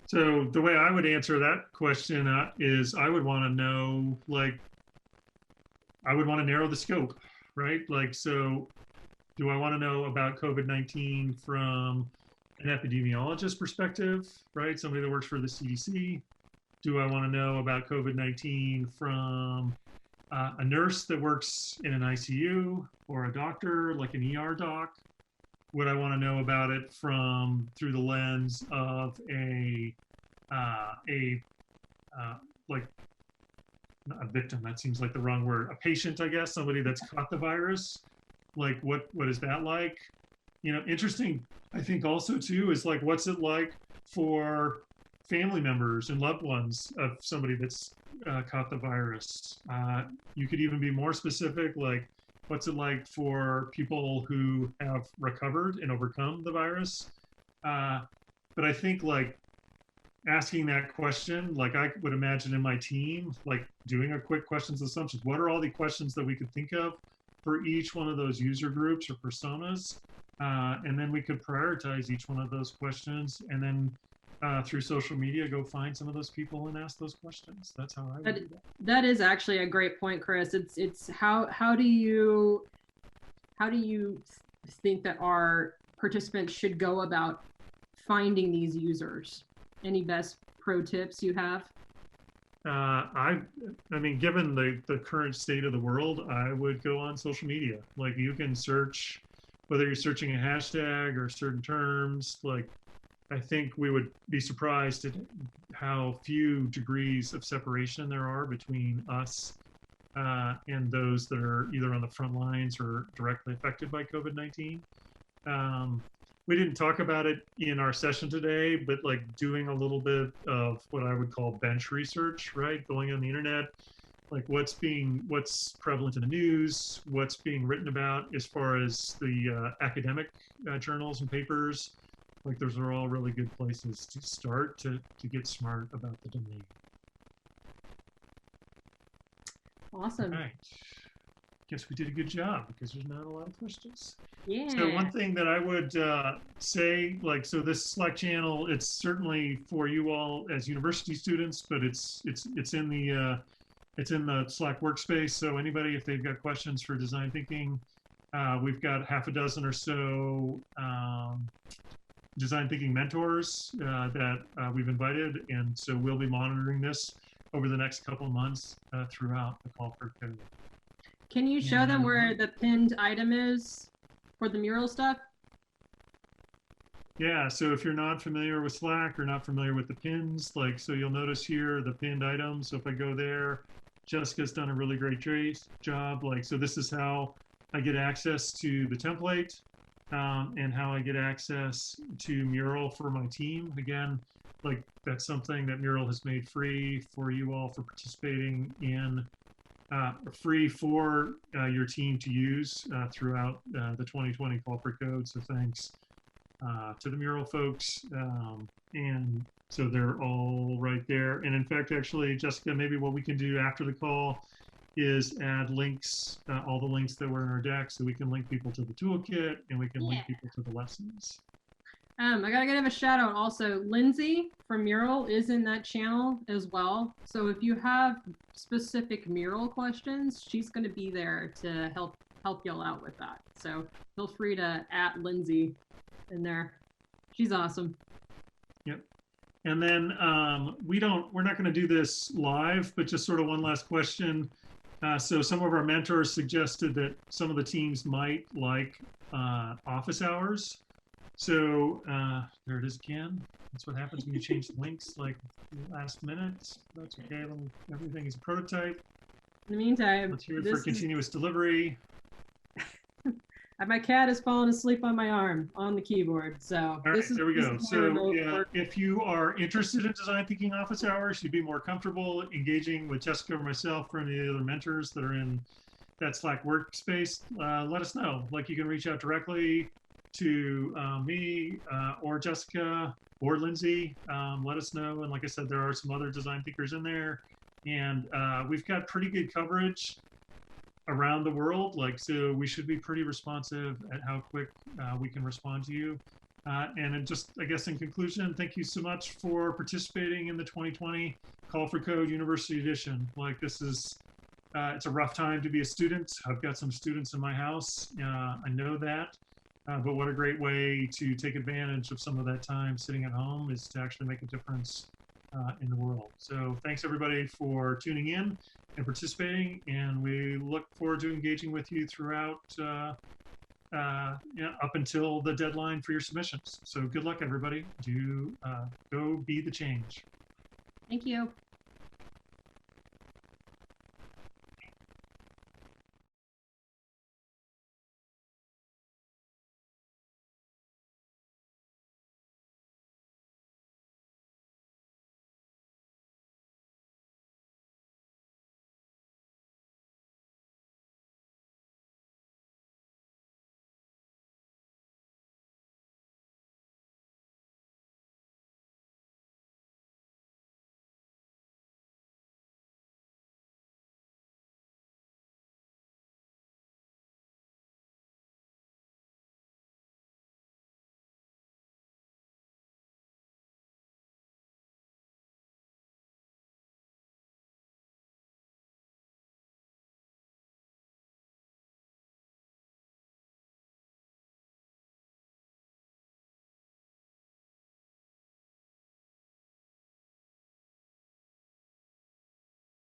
So the way I would answer that question is, I would want to know, like, I would want to narrow the scope, right? Like, so do I want to know about COVID-19 from an epidemiologist perspective, right? Somebody that works for the CDC. Do I want to know about COVID-19 from a nurse that works in an ICU, or a doctor, like an ER doc? Would I want to know about it through the lens of like, not a victim, that seems like the wrong word, a patient, I guess, somebody that's caught the virus? Like, what is that like? Interesting, I think also too, is like, what's it like for family members and loved ones of somebody that's caught the virus? You could even be more specific, like, what's it like for people who have recovered and overcome the virus? But I think, like, asking that question, like, I would imagine in my team, like, doing a quick questions assumptions. What are all the questions that we could think of for each one of those user groups or personas? And then we could prioritize each one of those questions, and then through social media, go find some of those people and ask those questions. That's how I would do that. That is actually a great point, Chris. It's how do you think that our participants should go about finding these users? Any best pro tips you have? I mean, given the current state of the world, I would go on social media. Like, you can search, whether you're searching a hashtag or certain terms. Like, I think we would be surprised at how few degrees of separation there are between us and those that are either on the front lines or directly affected by COVID-19. We didn't talk about it in our session today, but, like, doing a little bit of what I would call bench research, right? Going on the internet, like, what's prevalent in the news, what's being written about as far as the academic journals and papers. Like, those are all really good places to start to get smart about the domain. Awesome. All right. guess we did a good job because there's not a lot of questions. Yeah. So one thing that I would say, like, so this Slack channel, it's certainly for you all as university students, but it's in the Slack workspace. So anybody, if they've got questions for design thinking, we've got half a dozen or so design thinking mentors that we've invited, and so we'll be monitoring this over the next couple of months throughout the call for code. Can you show them where the pinned item is for the mural stuff? Yeah, so if you're not familiar with Slack or not familiar with the pins, like, so you'll notice here the pinned items. So if I go there, Jessica's done a really great job. Like, so this is how I get access to the template and how I get access to Mural for my team. Again, like, that's something that Mural has made free for you all for participating in, free for your team to use throughout the 2020 Call for Code. So thanks to the Mural folks. And so they're all right there. And in fact, actually, Jessica, maybe what we can do after the call is add links, all the links that were in our deck, so we can link people to the toolkit and we can link people to the lessons. I gotta give a shout out also. Lindsay from Mural is in that channel as well. So if you have specific Mural questions, she's gonna be there to help y'all out with that. So feel free to @ Lindsay in there. She's awesome. Yep. And then we're not going to do this live, but just sort of one last question. So some of our mentors suggested that some of the teams might like office hours. So there it is again. That's what happens when you change the links like last minute. That's okay. Everything is a prototype. In the meantime, let's hear it for continuous delivery. My cat is falling asleep on my arm on the keyboard. So all right, there we go. So if you are interested in design thinking office hours, you'd be more comfortable engaging with Jessica or myself or any of the other mentors that are in that Slack workspace, let us know. Like, you can reach out directly to me or Jessica or Lindsay. Let us know. And like I said, there are some other design thinkers in there, and we've got pretty good coverage around the world. Like, so we should be pretty responsive at how quick we can respond to you. And just, I guess, in conclusion, thank you so much for participating in the 2020 Call for Code University Edition. Like, this is, it's a rough time to be a student. I've got some students in my house. I know that. But what a great way to take advantage of some of that time sitting at home is to actually make a difference in the world. So thanks everybody for tuning in and participating, and we look forward to engaging with you throughout up until the deadline for your submissions. So good luck everybody. Go be the change. Thank you.